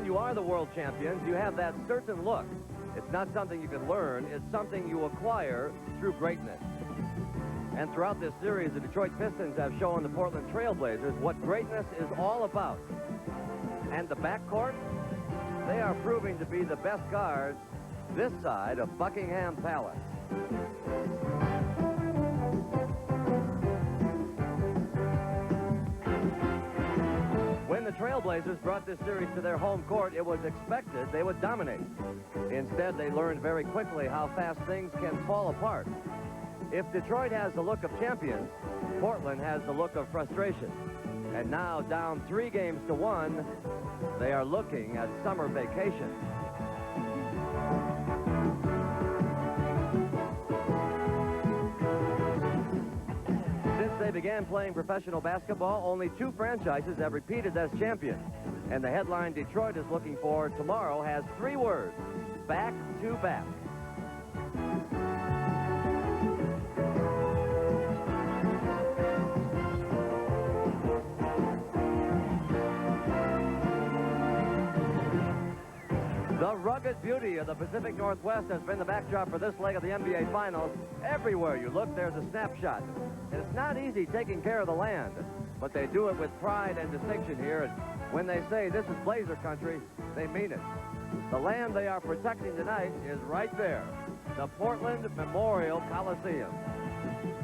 you are the world champions, you have that certain look. It's not something you can learn. It's something you acquire through greatness. And throughout this series, the Detroit Pistons have shown the Portland Trailblazers what greatness is all about. And the backcourt, they are proving to be the best guards this side of Buckingham Palace. When the Trailblazers brought this series to their home court, it was expected they would dominate. Instead, they learned very quickly how fast things can fall apart. If Detroit has the look of champions, Portland has the look of frustration. And now, down 3 games to 1, they are looking at summer vacation. Since they began playing professional basketball, only 2 franchises have repeated as champions. And the headline Detroit is looking for tomorrow has 3 words: back to back. The rugged beauty of the Pacific Northwest has been the backdrop for this leg of the NBA Finals. Everywhere you look, there's a snapshot. And it's not easy taking care of the land, but they do it with pride and distinction here. And when they say this is Blazer country, they mean it. The land they are protecting tonight is right there, the Portland Memorial Coliseum.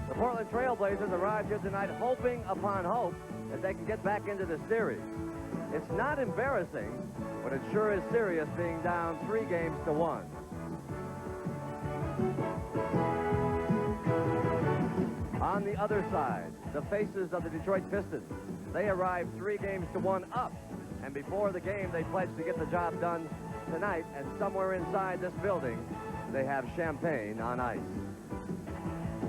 The Portland Trailblazers arrived here tonight hoping upon hope that they can get back into the series. It's not embarrassing, but it sure is serious being down 3 games to 1. On the other side, the faces of the Detroit Pistons. They arrived 3 games to 1 up, and before the game they pledged to get the job done tonight, and somewhere inside this building they have champagne on ice.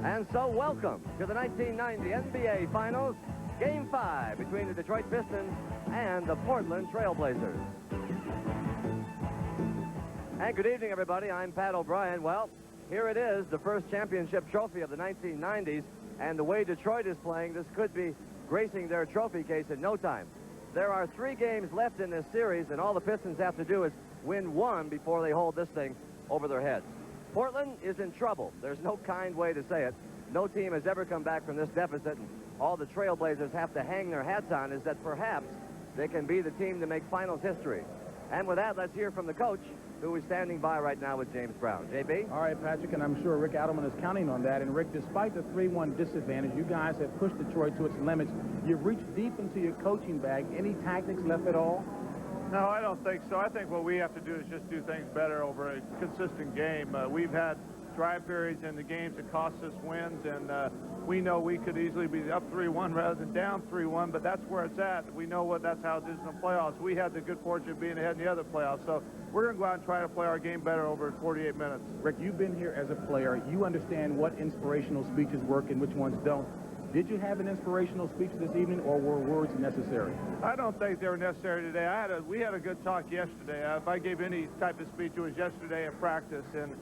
And so welcome to the 1990 NBA Finals, Game 5 between the Detroit Pistons and the Portland Trailblazers. And good evening, everybody. I'm Pat O'Brien. Well, here it is, the first championship trophy of the 1990s, and the way Detroit is playing, this could be gracing their trophy case in no time. There are 3 games left in this series, and all the Pistons have to do is win 1 before they hold this thing over their heads. Portland is in trouble. There's no kind way to say it. No team has ever come back from this deficit, and all the Trailblazers have to hang their hats on is that perhaps they can be the team to make finals history. And with that, let's hear from the coach, who is standing by right now with James Brown. JB? All right, Patrick, and I'm sure Rick Adelman is counting on that. And Rick, despite the 3-1 disadvantage, you guys have pushed Detroit to its limits. You've reached deep into your coaching bag. Any tactics left at all? No, I don't think so. I think what we have to do is just do things better over a consistent game. We've had dry periods in the games that cost us wins, and we know we could easily be up 3-1 rather than down 3-1, but that's where it's at. We know that's how it is in the playoffs. We had the good fortune of being ahead in the other playoffs, so we're going to go out and try to play our game better over 48 minutes. Rick, you've been here as a player. You understand what inspirational speeches work and which ones don't. Did you have an inspirational speech this evening, or were words necessary? I don't think they were necessary today. We had a good talk yesterday. If I gave any type of speech, it was yesterday at practice, and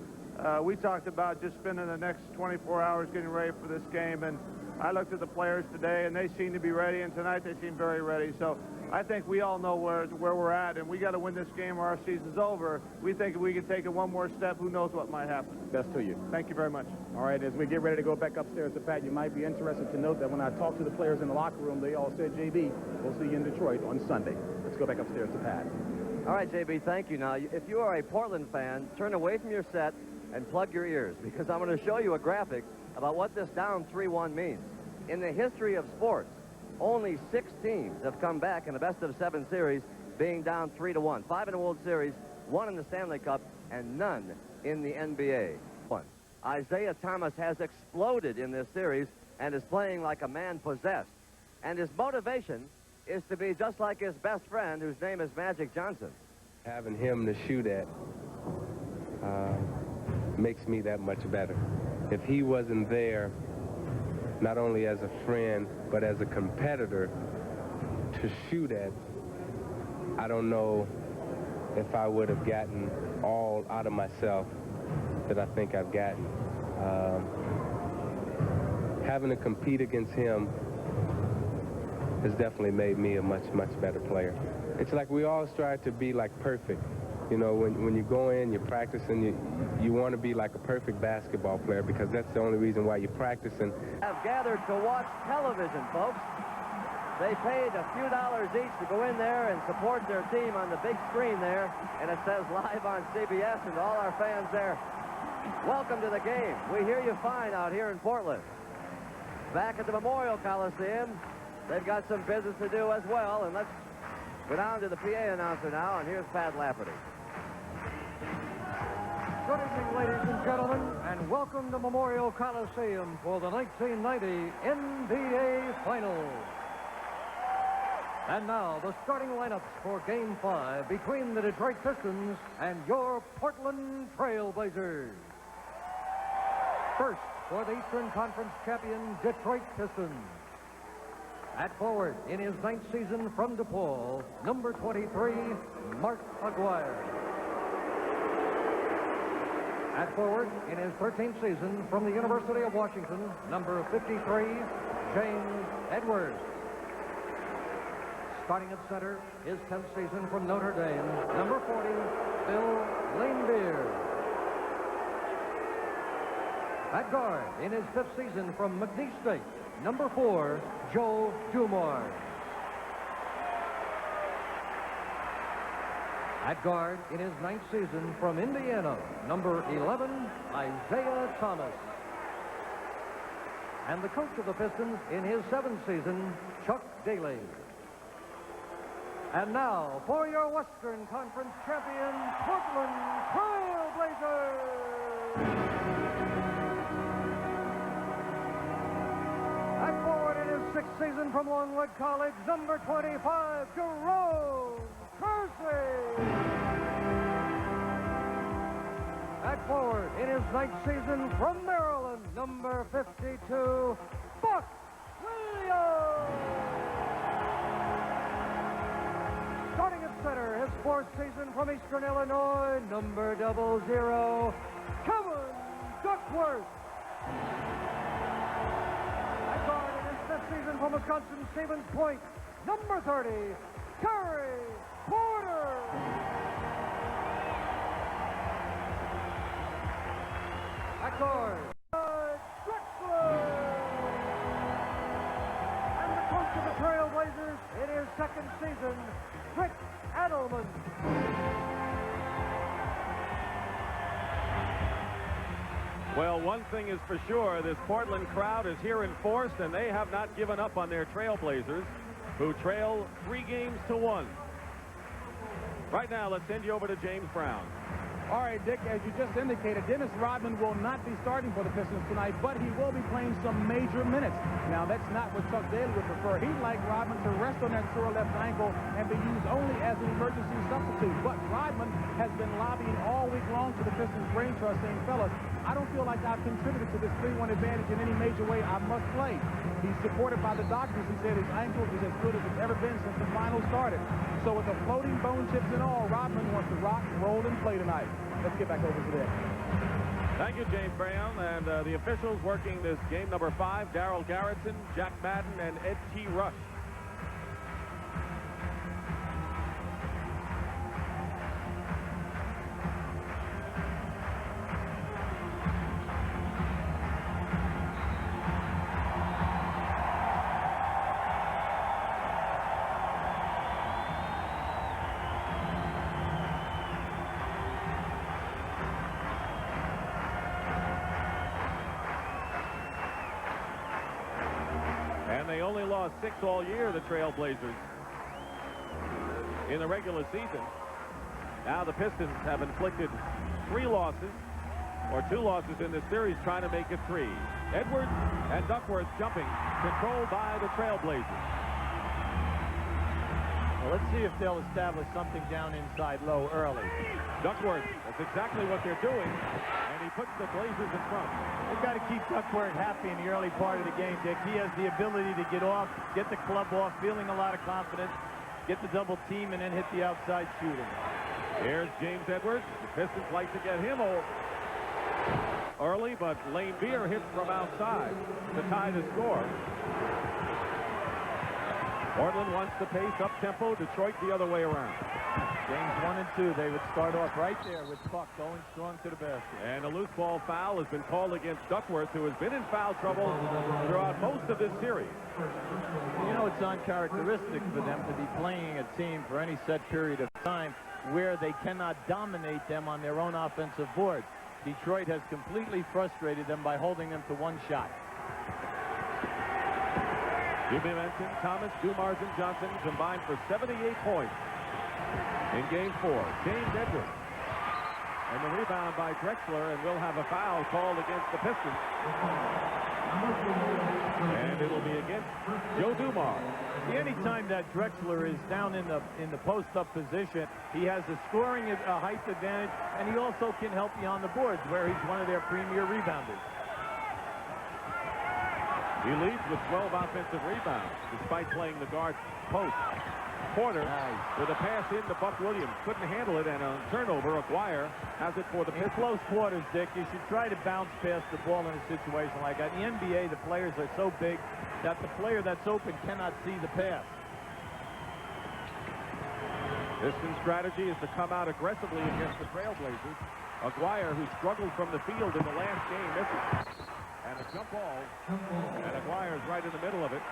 we talked about just spending the next 24 hours getting ready for this game, and I looked at the players today, and they seem to be ready, and tonight they seem very ready. So I think we all know where we're at, and we got to win this game or our season's over. We think if we can take it one more step, who knows what might happen. Best to you. Thank you very much. All right, as we get ready to go back upstairs to Pat, you might be interested to note that when I talked to the players in the locker room, they all said, JB, we'll see you in Detroit on Sunday. Let's go back upstairs to Pat. All right, JB, thank you. Now, if you are a Portland fan, turn away from your set and plug your ears, because I'm going to show you a graphic about what this down 3-1 means. In the history of sports, only 6 teams have come back in a best-of-7 series being down 3-1. 5 in the World Series, 1 in the Stanley Cup, and none in the NBA. Isiah Thomas has exploded in this series and is playing like a man possessed. And his motivation is to be just like his best friend, whose name is Magic Johnson. Having him to shoot at makes me that much better. If he wasn't there, not only as a friend, but as a competitor to shoot at, I don't know if I would have gotten all out of myself that I think I've gotten. Having to compete against him has definitely made me a much better player. it's like we all strive to be like perfect. You know, when you go in, you practice, and you want to be like a perfect basketball player, because that's the only reason why you're practicing. Have gathered to watch television, folks. They paid a few dollars each to go in there and support their team on the big screen there, and it says live on CBS, and all our fans there, welcome to the game. We hear you fine out here in Portland. Back at the Memorial Coliseum, they've got some business to do as well, and let's go down to the PA announcer now, and here's Pat Lafferty. Good evening, ladies and gentlemen, and welcome to Memorial Coliseum for the 1990 NBA Finals. And now, the starting lineups for Game 5 between the Detroit Pistons and your Portland Trailblazers. First, for the Eastern Conference champion Detroit Pistons. At forward, in his 9th season from DePaul, number 23, Mark Aquirre. At forward, in his 13th season from the University of Washington, number 53, James Edwards. Starting at center, his 10th season from Notre Dame, number 40, Bill Laimbeer. At guard, in his 5th season from McNeese State, number 4, Joe Dumars. At guard, in his 9th season from Indiana, number 11, Isiah Thomas. And the coach of the Pistons in his 7th season, Chuck Daly. And now, for your Western Conference champion, Portland Trailblazers! At forward in his 6th season from Longwood College, number 25, Jerome Kersey. At forward in his 9th season from Maryland, number 52, Buck Williams. Starting at center, his 4th season from Eastern Illinois, number 00, Kevin Duckworth. At guard in his 5th season from Wisconsin Stevens Point, number 30, Terry Porter. At guard, Drexler. And the coach of the Trailblazers in his 2nd season, Rick Adelman. Well, one thing is for sure, this Portland crowd is here in force, and they have not given up on their Trailblazers, who trail 3 games to 1. Right now, let's send you over to James Brown. All right, Dick, as you just indicated, Dennis Rodman will not be starting for the Pistons tonight, but he will be playing some major minutes. Now, that's not what Chuck Daly would prefer. He'd like Rodman to rest on that sore left ankle and be used only as an emergency substitute. But Rodman has been lobbying all week long to the Pistons brain trust, saying, fellas, I don't feel like I've contributed to this 3-1 advantage in any major way. I must play. He's supported by the doctors who said his ankle is as good as it's ever been since the finals started. So with the floating bone chips and all, Rodman wants to rock, roll, and play tonight. Let's get back over to that. Thank you, James Brown. And the officials working this game number 5, Daryl Garrettson, Jack Madden, and Ed T. Rush. And they only lost 6 all year, the Trailblazers, in the regular season. Now the Pistons have inflicted 3 losses, or 2 losses in this series, trying to make it 3. Edwards and Duckworth jumping, controlled by the Trailblazers. Well, let's see if they'll establish something down inside low early. Duckworth, that's exactly what they're doing, and he puts the Blazers in front. They've got to keep Duckworth happy in the early part of the game, Dick. He has the ability to get off, get the club off, feeling a lot of confidence, get the double team, and then hit the outside shooting. Here's James Edwards. The Pistons like to get him early, but Laimbeer hits from outside to tie the score. Portland wants the pace up-tempo. Detroit the other way around. Games 1 and 2, they would start off right there with Buck going strong to the basket. And a loose ball foul has been called against Duckworth, who has been in foul trouble throughout most of this series. You know, it's uncharacteristic for them to be playing a team for any set period of time where they cannot dominate them on their own offensive board. Detroit has completely frustrated them by holding them to one shot. Jimmy mentioned Thomas, Dumars, and Johnson combined for 78 points in Game 4. James Edwards. And the rebound by Drexler, and we'll have a foul called against the Pistons. And it'll be against Joe Dumars. Anytime that Drexler is down in the post-up position, he has a scoring height advantage, and he also can help you on the boards, where he's one of their premier rebounders. He leads with 12 offensive rebounds, despite playing the guard post. Porter with a pass into Buck Williams. Couldn't handle it, and on turnover, Aquirre has it for the Pistons. In close quarters, Dick, you should try to bounce past the ball in a situation like that. In the NBA, the players are so big that the player that's open cannot see the pass. Pistons' strategy is to come out aggressively against the Trailblazers. Aquirre, who struggled from the field in the last game, misses. And a jump ball, and Aquirre is right in the middle of it.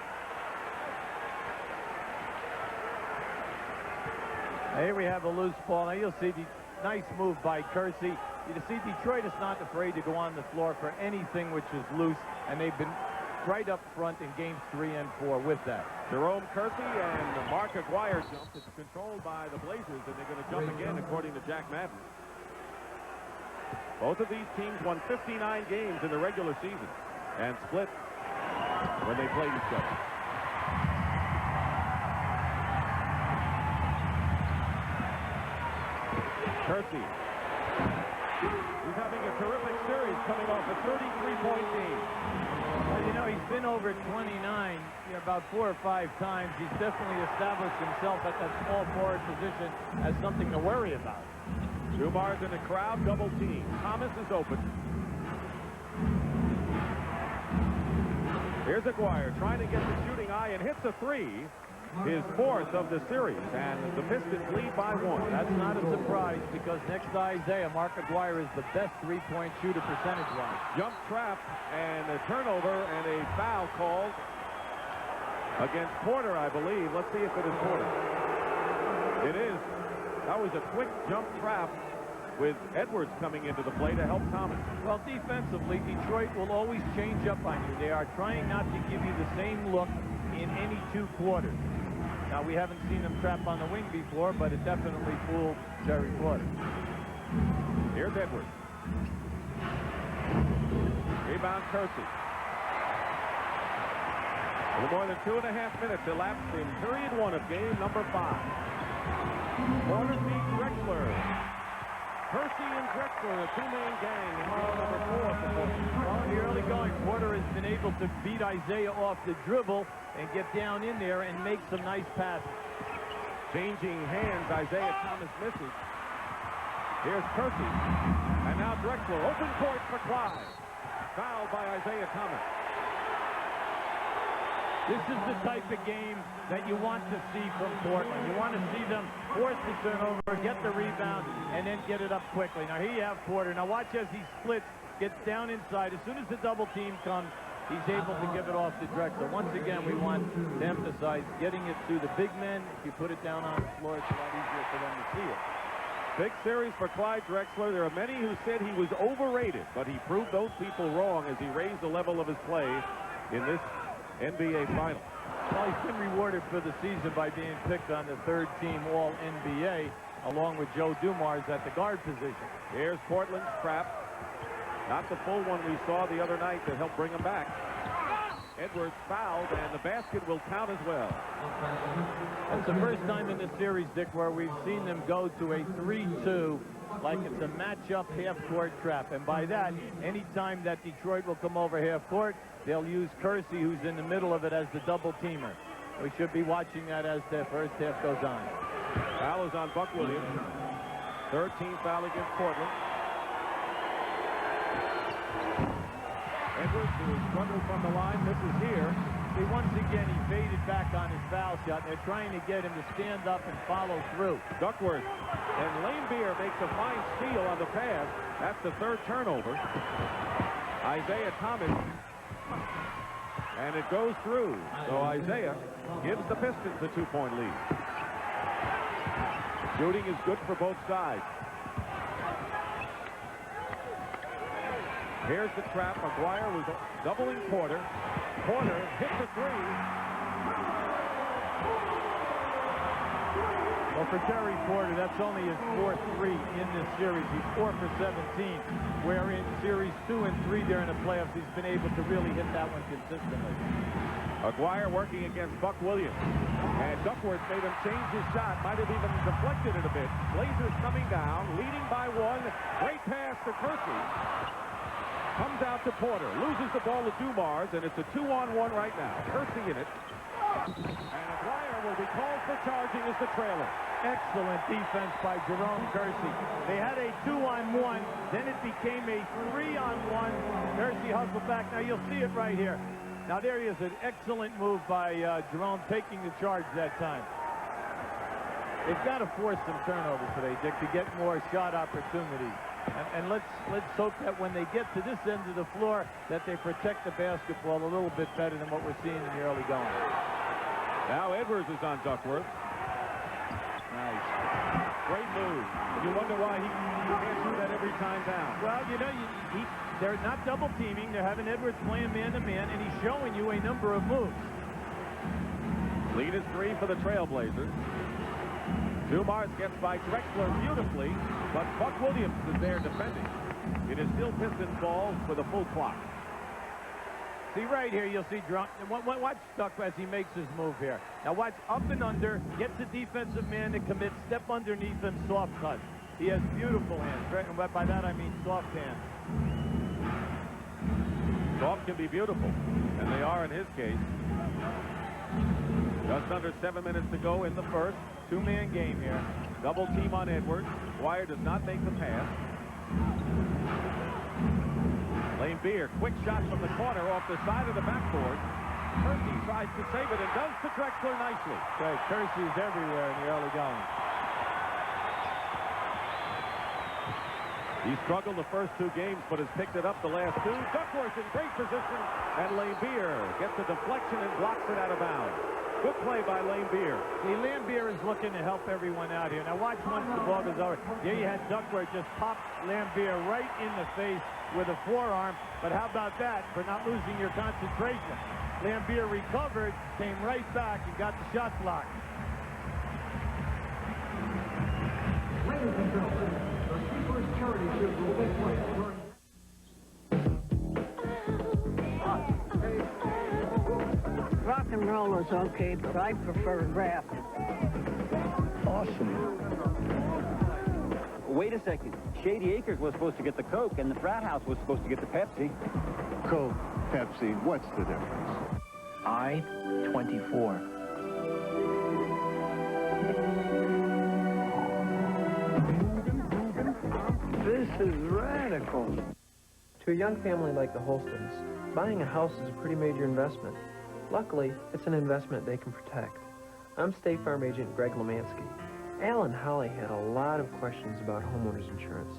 Here we have a loose ball. Now you'll see the nice move by Kersey. You see Detroit is not afraid to go on the floor for anything which is loose, and they've been right up front in games 3 and 4 with that. Jerome, Kersey, and Mark Aquirre jump. It's controlled by the Blazers, and they're going to jump again, according to Jack Madden. Both of these teams won 59 games in the regular season and split when they played each other. Kersey. He's having a terrific series, coming off a 33-point game. Well, you know, he's been over 29 about 4 or 5 times. He's definitely established himself at that small forward position as something to worry about. Dumars in the crowd, double team. Thomas is open. Here's Aquirre trying to get the shooting eye and hits a 3. His 4th of the series, and the Pistons lead by 1. That's not a surprise, because next to Isiah, Mark Aquirre is the best three-point shooter percentage-wise. Jump trap and a turnover and a foul called against Porter, I believe. Let's see if it is Porter. It is. That was a quick jump trap with Edwards coming into the play to help Thomas. Well, defensively, Detroit will always change up on you. They are trying not to give you the same look in any 2 quarters. Now, we haven't seen them trap on the wing before, but it definitely fooled Terry Porter. Here's Edwards. Rebound, Kersey. A little more than 2.5 minutes elapsed in period 1 of game number 5. Porter beats Drexler. Kersey and Drexler, a 2-man gang in game number 4 for Portland. Well, in the early going, Porter has been able to beat Isiah off the dribble and get down in there and make some nice passes. Changing hands, Isiah Thomas misses. Here's Kersey. And now Drexler, open court for Clyde. Fouled by Isiah Thomas. This is the type of game that you want to see from Portland. You want to see them force the turnover, get the rebound, and then get it up quickly. Now, here you have Porter. Now, watch as he splits, gets down inside. As soon as the double team comes, he's able to give it off to Drexler. Once again, we want to emphasize getting it to the big men. If you put it down on the floor, it's a lot easier for them to see it. Big series for Clyde Drexler. There are many who said he was overrated, but he proved those people wrong as he raised the level of his play in this NBA final. Well, he's been rewarded for the season by being picked on the 3rd-team All-NBA, along with Joe Dumars at the guard position. Here's Portland's trap. Not the full one we saw the other night that helped bring him back. Edwards fouled, and the basket will count as well. It's the first time in this series, Dick, where we've seen them go to a 3-2, like it's a matchup half-court trap. And by that, any time that Detroit will come over half-court, they'll use Kersey, who's in the middle of it, as the double-teamer. We should be watching that as the first half goes on. Foul is on Buck Williams. 13th foul against Portland. Edwards, who has struggled from the line, misses here. See, once again, he faded right back on his foul shot. They're trying to get him to stand up and follow through. Duckworth and Laimbeer makes a fine steal on the pass. That's the third turnover. Isiah Thomas. And it goes through. So Isiah gives the Pistons the 2-point lead. Shooting is good for both sides. Here's the trap. Aquirre was doubling Porter. Porter hits a three. Well, for Terry Porter, that's only his fourth three in this series. He's 4 for 17, where in series 2 and 3 during the playoffs, he's been able to really hit that one consistently. Aquirre working against Buck Williams. And Duckworth made him change his shot. Might have even deflected it a bit. Blazers coming down, leading by 1. Great pass to Kersey. Comes out to Porter. Loses the ball to Dumars, and it's a 2-on-1 right now. Kersey in it. And Aquirre will be called for charging as the trailer. Excellent defense by Jerome Kersey. They had a 2-on-1, then it became a 3-on-1. Kersey hustled back. Now you'll see it right here. Now there is an excellent move by Jerome taking the charge that time. They've got to force some turnovers today, Dick, to get more shot opportunities. And let's hope that when they get to this end of the floor that they protect the basketball a little bit better than what we're seeing in the early going. Now Edwards is on Duckworth. Nice. Great move. You wonder why he can't do that every time down. Well, you know, they're not double teaming. They're having Edwards playing man-to-man, and he's showing you a number of moves. Lead is 3 for the Trailblazers. Dumars gets by Drexler beautifully, but Buck Williams is there defending. It is still Pistons ball with a full clock. See right here, you'll see watch Duck as he makes his move here. Now watch up and under, gets the defensive man to commit, step underneath him, soft touch. He has beautiful hands, right? And by that I mean soft hands. Soft can be beautiful, and they are in his case. Just under 7 minutes to go in the first. Two-man game here. Double team on Edwards. Aquirre does not make the pass. Laimbeer, quick shot from the corner off the side of the backboard. Kersey tries to save it and does to Drexler nicely. Okay, Kersey is everywhere in the early going. He struggled the first 2 games, but has picked it up the last 2. Duckworth in great position, and Laimbeer gets a deflection and blocks it out of bounds. Good play by Laimbeer. See, Laimbeer is looking to help everyone out here. Now watch once the ball goes over. There you had Duckworth just pop Laimbeer right in the face with a forearm. But how about that for not losing your concentration? Laimbeer recovered, came right back, and got the shot blocked. Ladies and gentlemen, the Keepers Charity Shift will take place during... Rock and roll is okay, but I prefer rap. Awesome. Wait a second. Shady Acres was supposed to get the Coke, and the frat house was supposed to get the Pepsi. Coke, Pepsi, what's the difference? I-24. This is radical. To a young family like the Holstons, buying a house is a pretty major investment. Luckily, it's an investment they can protect. I'm State Farm Agent Greg Lemansky. Al and Holly had a lot of questions about homeowners insurance.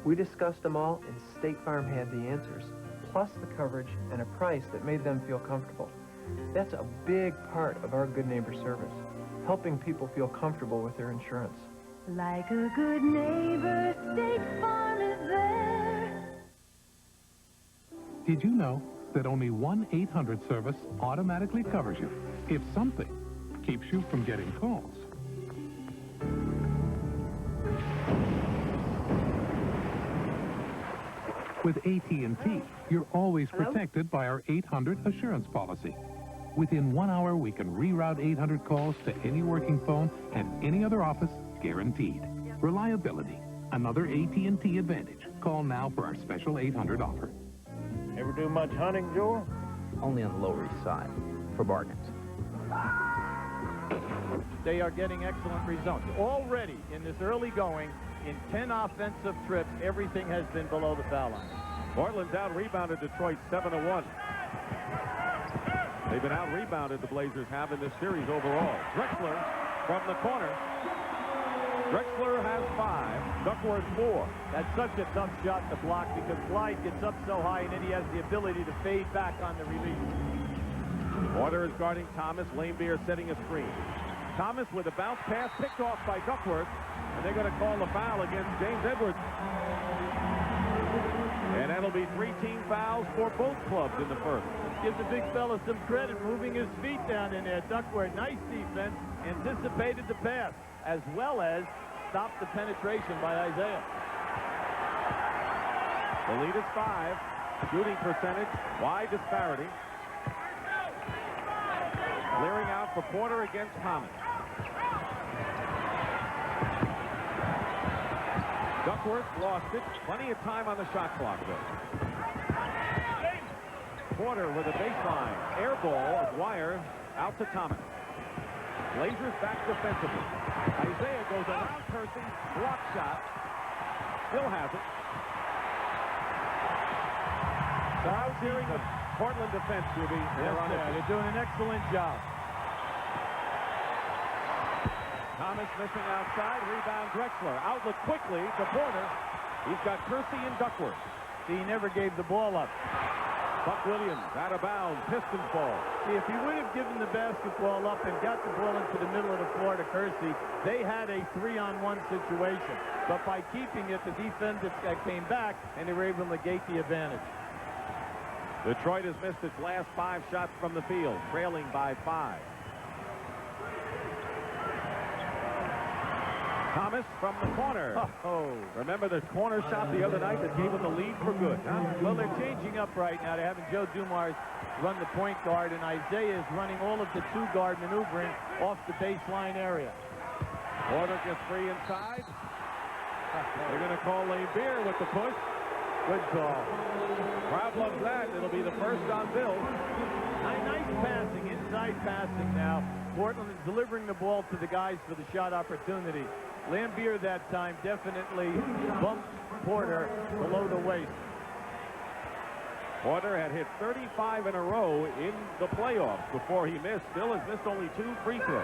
We discussed them all, and State Farm had the answers, plus the coverage and a price that made them feel comfortable. That's a big part of our Good Neighbor service, helping people feel comfortable with their insurance. Like a good neighbor, State Farm is there. Did you know that only 1-800 service automatically covers you if something keeps you from getting calls? With AT&T, you're always protected by our 800 assurance policy. Within 1 hour, we can reroute 800 calls to any working phone and any other office, guaranteed. Reliability, another AT&T advantage. Call now for our special 800 offer. Ever do much hunting, Joel? Only on the Lower East Side, for bargains. They are getting excellent results. Already in this early going, in 10 offensive trips, everything has been below the foul line. Portland's out rebounded Detroit 7-1. They've been out-rebounded, the Blazers have, in this series overall. Drexler from the corner. Drexler has 5, Duckworth 4. That's such a tough shot to block because Clyde gets up so high and then he has the ability to fade back on the release. Porter is guarding Thomas. Laimbeer setting a screen. Thomas with a bounce pass picked off by Duckworth, and they're going to call the foul against James Edwards. And that'll be 3 team fouls for both clubs in the first. Give the big fella some credit, moving his feet down in there. Duckworth, nice defense, anticipated the pass, as well as stopped the penetration by Isiah. The lead is 5. Shooting percentage, wide disparity. Clearing out for Porter against Thomas. Duckworth lost it. Plenty of time on the shot clock, though. Porter with a baseline. Air ball, Aquirre out to Thomas. Blazers back defensively. Isiah goes around Kersey. Block shot. Still has it. So how's hearing the Portland defense, Ruby? They're doing an excellent job. Thomas missing outside. Rebound Drexler. Outlet quickly to Porter. He's got Kersey and Duckworth. He never gave the ball up. Buck Williams out of bounds. Pistons ball. See, if he would have given the basketball up and got the ball into the middle of the floor to Kersey, they had a 3-on-1 situation. But by keeping it, the defense came back, and they were able to negate the advantage. Detroit has missed its last 5 shots from the field, trailing by 5. Thomas from the corner. Remember the corner shot the other night that gave them the lead for good, huh? Well, they're changing up right now. They're having Joe Dumars run the point guard, and Isiah is running all of the 2-guard maneuvering off the baseline area. Porter gets free inside. They're going to call Laimbeer with the push. Good call. Crowd loves that. It'll be the first on Bill. Nice passing, inside passing now. Portland is delivering the ball to the guys for the shot opportunity. Laimbeer that time definitely bumped Porter below the waist. Porter had hit 35 in a row in the playoffs before he missed. Bill has missed only 2 free throws.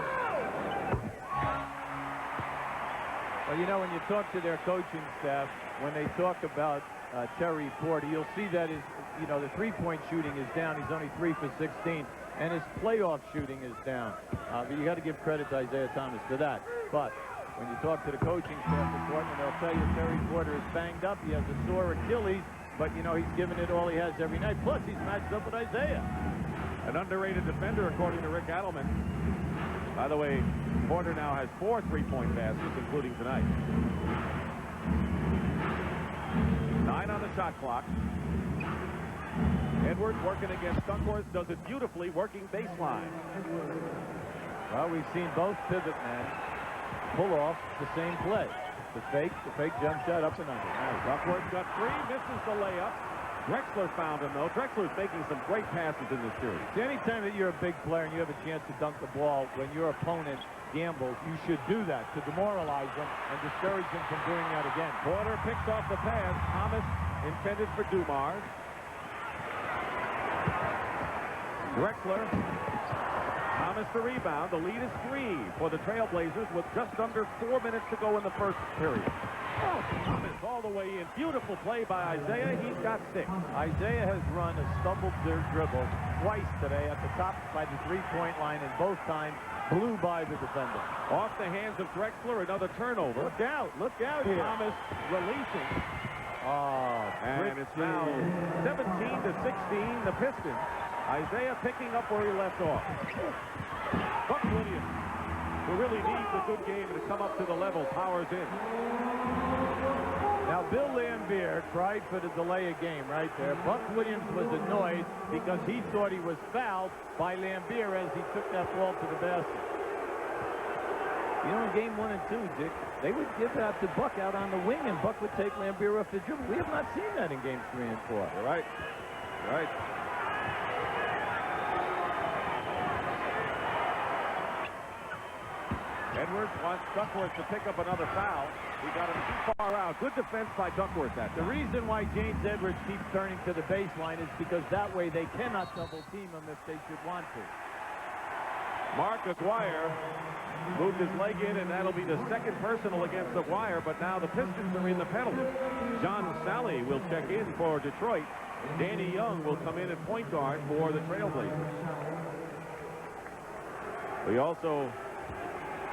Well, you know, when you talk to their coaching staff, when they talk about Terry Porter, you'll see that his, you know, the three-point shooting is down. He's only 3 for 16, and his playoff shooting is down. But you got to give credit to Isiah Thomas for that. But when you talk to the coaching staff at Portland, they'll tell you Terry Porter is banged up. He has a sore Achilles, but you know he's giving it all he has every night. Plus, he's matched up with Isiah. An underrated defender, according to Rick Adelman. By the way, Porter now has 4 3-point baskets, including tonight. 9 on the shot clock. Edwards working against Duckworth, does it beautifully, working baseline. Well, we've seen both pivot men pull off the same play. The fake jump shot up and under. Duckworth got free, misses the layup. Drexler found him, though. Drexler's making some great passes in this series. See, anytime that you're a big player and you have a chance to dunk the ball when your opponent gambles, you should do that to demoralize them and discourage them from doing that again. Porter picks off the pass. Thomas intended for Dumars. Drexler. Thomas the rebound. The lead is 3 for the Trailblazers with just under 4 minutes to go in the first period. Oh, Thomas all the way in. Beautiful play by Isiah. He's got 6. Isiah has run a stumbled dribble twice today at the top by the 3-point line, and both times blew by the defender. Off the hands of Drexler, another turnover. Look out here. Thomas releasing. And it's now 17-16, the Pistons. Isiah picking up where he left off. Buck Williams, who really needs a good game to come up to the level, powers in. Now, Bill Laimbeer tried for the delay of game right there. Buck Williams was annoyed because he thought he was fouled by Laimbeer as he took that ball to the basket. You know, in game 1 and 2, Dick, they would give that to Buck out on the wing, and Buck would take Laimbeer off the dribble. We have not seen that in games 3 and 4. You're right. You're right. Edwards wants Duckworth to pick up another foul. He got him too far out. Good defense by Duckworth that The reason why James Edwards keeps turning to the baseline is because that way they cannot double team him if they should want to. Mark Aquirre moved his leg in, and that'll be the second personal against Aquirre, but now the Pistons are in the penalty. John Salley will check in for Detroit. Danny Young will come in at point guard for the Trailblazers. We also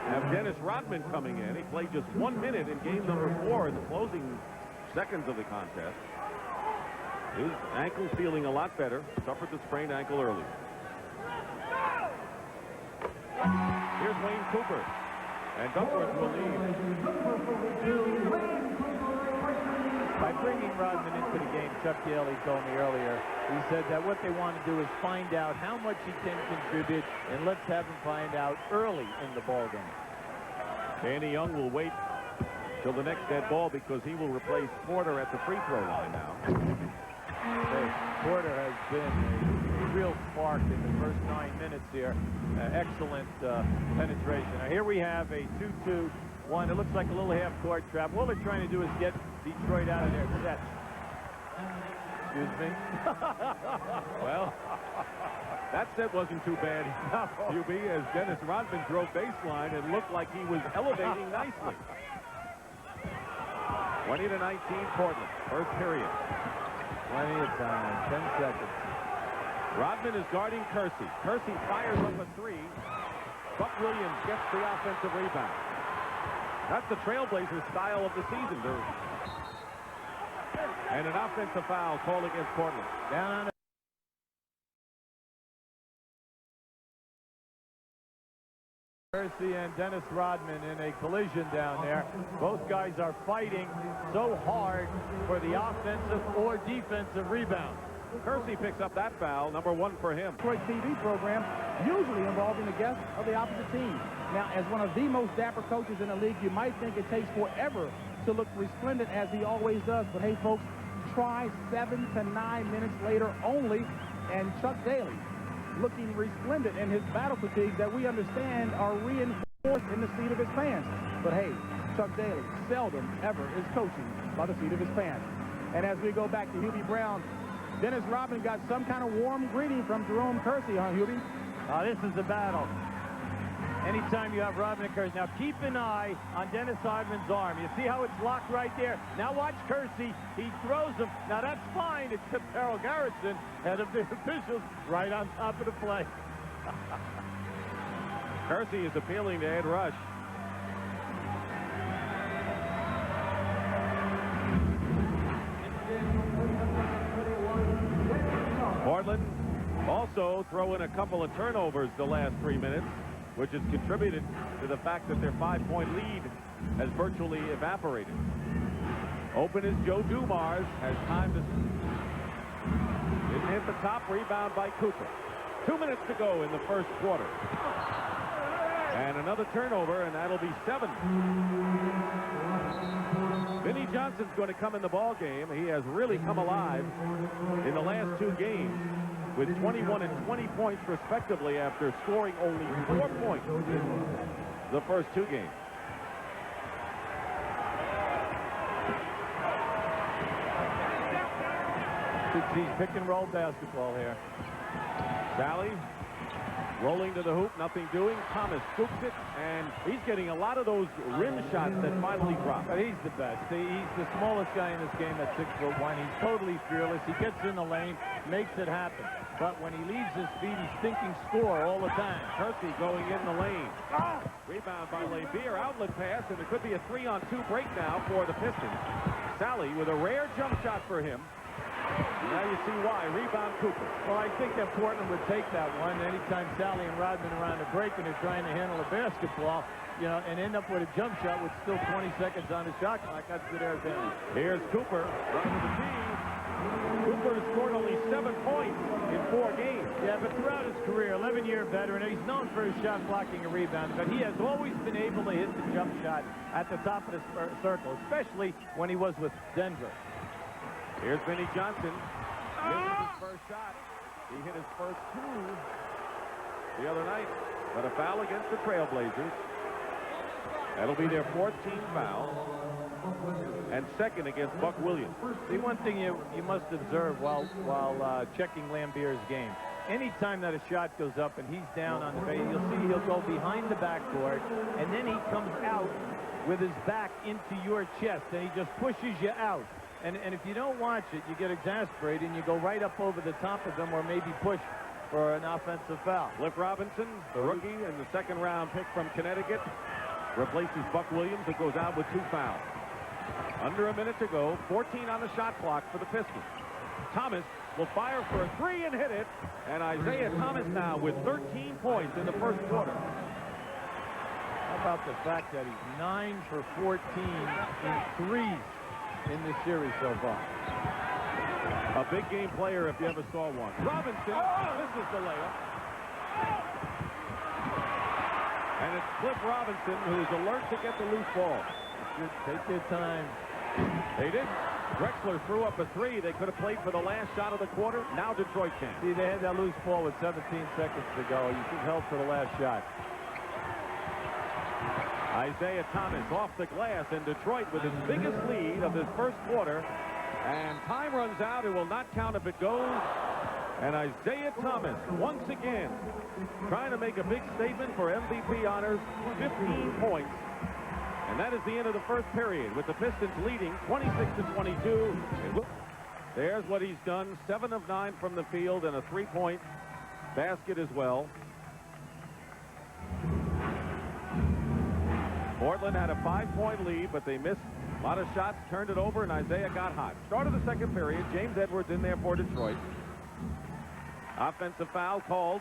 have Dennis Rodman coming in. He played just 1 minute in game number 4 in the closing seconds of the contest. His ankle's feeling a lot better. Suffered the sprained ankle earlier. Here's Wayne Cooper. And Duckworth will lead. By bringing Rodman into the game, Chuck Daly told me earlier, he said that what they want to do is find out how much he can contribute, and let's have him find out early in the ball game. Danny Young will wait till the next dead ball because he will replace Porter at the free throw line now. Hey, Porter has been a real spark in the first 9 minutes here. Excellent penetration. Now here we have a 2-2-1. It looks like a little half-court trap. All they're trying to do is get Detroit out of their sets. Excuse me. Well, that set wasn't too bad, UB, as Dennis Rodman drove baseline and looked like he was elevating nicely. 20-19 Portland, first period. Plenty of time, 10 seconds. Rodman is guarding Kersey. Kersey fires up a 3. Buck Williams gets the offensive rebound. That's the Trailblazers' style of the season, dude. And an offensive foul called against Portland. Down on it. Kersey and Dennis Rodman in a collision down there. Both guys are fighting so hard for the offensive or defensive rebound. Kersey picks up that foul, number 1 for him. Detroit TV program, usually involving the guests of the opposite team. Now, as one of the most dapper coaches in the league, you might think it takes forever to look resplendent as he always does. But hey, folks, try 7 to 9 minutes later only, and Chuck Daly looking resplendent in his battle fatigue that we understand are reinforced in the seat of his pants. But hey, Chuck Daly seldom ever is coaching by the seat of his pants. And as we go back to Hubie Brown, Dennis Rodman got some kind of warm greeting from Jerome Kersey, huh, Hubie? This is the battle. Anytime you have Rodman and Kersey. Now keep an eye on Dennis Rodman's arm. You see how it's locked right there? Now watch Kersey. He throws him. Now that's fine, except Harold Garrison, head of the officials, right on top of the play. Kersey is appealing to Ed Rush. Portland also throwing a couple of turnovers the last 3 minutes, which has contributed to the fact that their 5-point lead has virtually evaporated. Open is Joe Dumars, has time to hit the top, rebound by Cooper. 2 minutes to go in the first quarter. And another turnover, and that'll be 7. Vinnie Johnson's going to come in the ball game. He has really come alive in the last 2 games with 21 and 20 points respectively after scoring only 4 points in the first 2 games. He's pick and roll basketball here. Salley rolling to the hoop, nothing doing. Thomas scoops it, and he's getting a lot of those rim shots that finally drop. But he's the best. He's the smallest guy in this game at 6'1". He's totally fearless. He gets in the lane, makes it happen. But when he leaves his feet, he's thinking score all the time. Kersey going in the lane. Rebound by Laimbeer, outlet pass, and it could be a 3-on-2 break now for the Pistons. Salley with a rare jump shot for him. Now you see why. Rebound Cooper. Well, I think that Portland would take that one anytime Salley and Rodman are on the break and they're trying to handle a basketball, you know, and end up with a jump shot with still 20 seconds on the shot clock. That's good air advantage. Here's Cooper running the team. Cooper has scored only 7 points in 4 games. Yeah, but throughout his career, 11-year veteran, he's known for his shot blocking and rebounding, but he has always been able to hit the jump shot at the top of the circle, especially when he was with Denver. Here's Vinnie Johnson. Misses his first shot. He hit his first 2 the other night. But a foul against the Trailblazers. That'll be their 14th foul. And second against Buck Williams. See, one thing you must observe while checking Laimbeer's game. Anytime that a shot goes up and he's down on the base, you'll see he'll go behind the backboard, and then he comes out with his back into your chest, and he just pushes you out. And if you don't watch it, you get exasperated, and you go right up over the top of him or maybe push for an offensive foul. Cliff Robinson, the rookie and the second-round pick from Connecticut, replaces Buck Williams, who goes out with 2 fouls. Under a minute to go, 14 on the shot clock for the Pistons. Thomas will fire for a 3 and hit it. And Isiah Thomas now with 13 points in the first quarter. How about the fact that he's 9 for 14 in threes in this series so far? A big game player if you ever saw one. Robinson, misses the layup. And it's Cliff Robinson who's alert to get the loose ball. Take your time. They did. Drexler threw up a 3. They could have played for the last shot of the quarter. Now Detroit can. See, they had that loose ball with 17 seconds to go. You should help for the last shot. Isiah Thomas off the glass, and Detroit with its biggest lead of this first quarter. And time runs out. It will not count if it goes. And Isiah Thomas, once again, trying to make a big statement for MVP honors. 15 points. And that is the end of the first period, with the Pistons leading 26-22. There's what he's done. 7 of 9 from the field and a 3-point basket as well. Portland had a 5-point lead, but they missed a lot of shots, turned it over, and Isiah got hot. Start of the second period. James Edwards in there for Detroit. Offensive foul called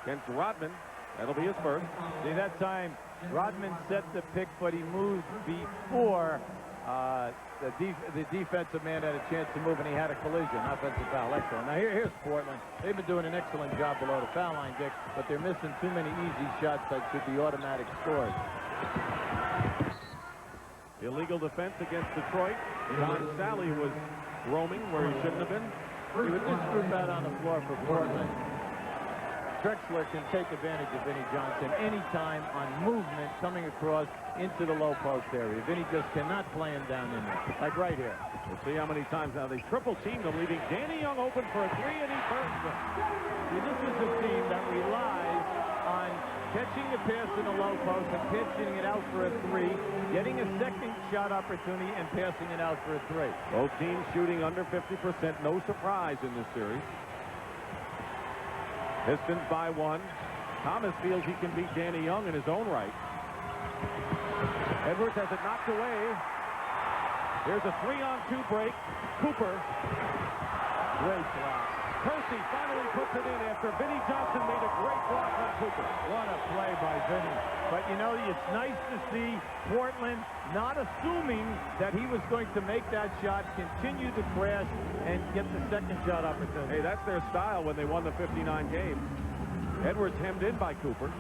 against Rodman. That'll be his first. See, that time Rodman set the pick, but he moved before the defensive man had a chance to move, and he had a collision. Offensive foul. Excellent. Now here's Portland. They've been doing an excellent job below the foul line, Dick, but they're missing too many easy shots that should be automatic scores. Illegal defense against Detroit. Salley was roaming where he shouldn't have been. He would just group out on the floor for Portland. Drexler can take advantage of Vinnie Johnson anytime on movement coming across into the low post area. Vinnie just cannot play him down in there, like right here. We'll see how many times now they triple teamed him, leaving Danny Young open for a 3, and he burns them. See, this is a team that relies on catching the pass in the low post and pitching it out for a 3, getting a second shot opportunity and passing it out for a 3. Both teams shooting under 50%. No surprise in this series. Pistons by 1. Thomas feels he can beat Danny Young in his own right. Edwards has it knocked away. Here's a 3-on-2 break. Cooper. Great block. Kersey finally puts it in after Vinnie Johnson made a great block on Cooper. What a play by Vinnie. But, you know, it's nice to see Portland not assuming that he was going to make that shot, continue to crash, and get the second shot opportunity. Hey, that's their style when they won the 59 games. Edwards hemmed in by Cooper.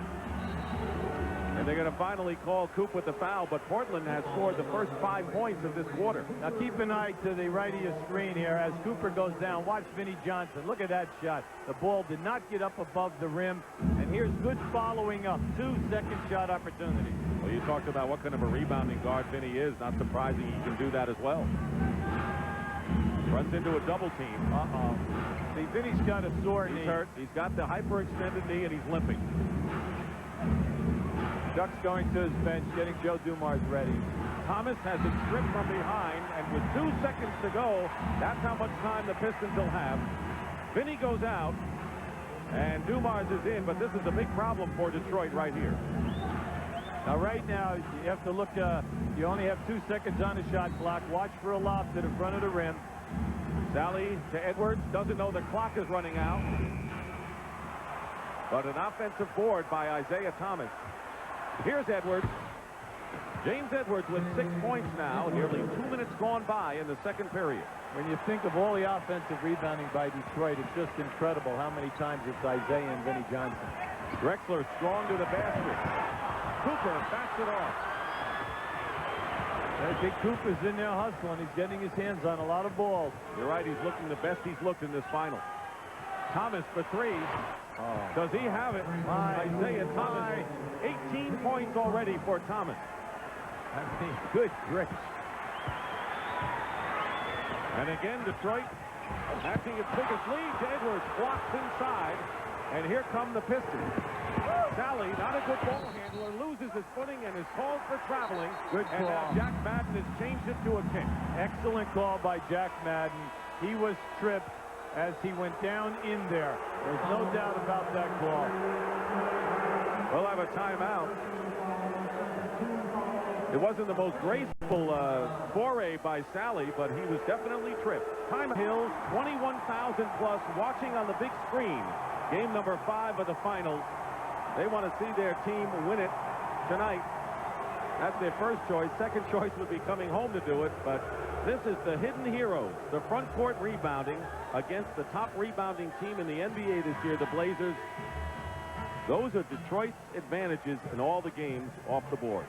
And they're going to finally call Coop with the foul, but Portland has scored the first 5 points of this quarter. Now keep an eye to the right of your screen here as Cooper goes down. Watch Vinnie Johnson. Look at that shot. The ball did not get up above the rim. And here's good following up. 2 second shot opportunities. Well, you talked about what kind of a rebounding guard Vinnie is. Not surprising he can do that as well. Runs into a double team. Uh-oh. See, Vinnie's got a sore knee. He's hurt. He's got the hyperextended knee, and he's limping. Duck's going to his bench, getting Joe Dumars ready. Thomas has it stripped from behind, and with 2 seconds to go, that's how much time the Pistons will have. Vinnie goes out, and Dumars is in, but this is a big problem for Detroit right here. Now, right now, you have to look, you only have 2 seconds on the shot clock. Watch for a lob to the front of the rim. Salley to Edwards, doesn't know the clock is running out. But an offensive board by Isiah Thomas. Here's Edwards. James Edwards with 6 points now. Nearly 2 minutes gone by in the second period. When you think of all the offensive rebounding by Detroit, it's just incredible how many times it's Isiah and Vinnie Johnson. Drexler strong to the basket. Cooper backs it off. I think Cooper's in there hustling. He's getting his hands on a lot of balls. You're right. He's looking the best he's looked in this final. Thomas for 3. Does he have it? Isiah Thomas. 18 points already for Thomas. I mean, good grief. And again, Detroit matching its biggest lead. Edwards blocks inside, and here come the Pistons. Salley, not a good ball handler, loses his footing and is called for traveling. Good call. And now Jack Madden has changed it to a kick. Excellent call by Jack Madden. He was tripped as he went down in there. There's no doubt about that call. We'll have a timeout. It wasn't the most graceful foray by Salley, but he was definitely tripped. Time Hills, 21,000 plus watching on the big screen. Game number 5 of the finals. They want to see their team win it tonight. That's their first choice. Second choice would be coming home to do it, but this is the hidden heroes, the front court rebounding against the top rebounding team in the NBA this year, the Blazers. Those are Detroit's advantages in all the games off the board.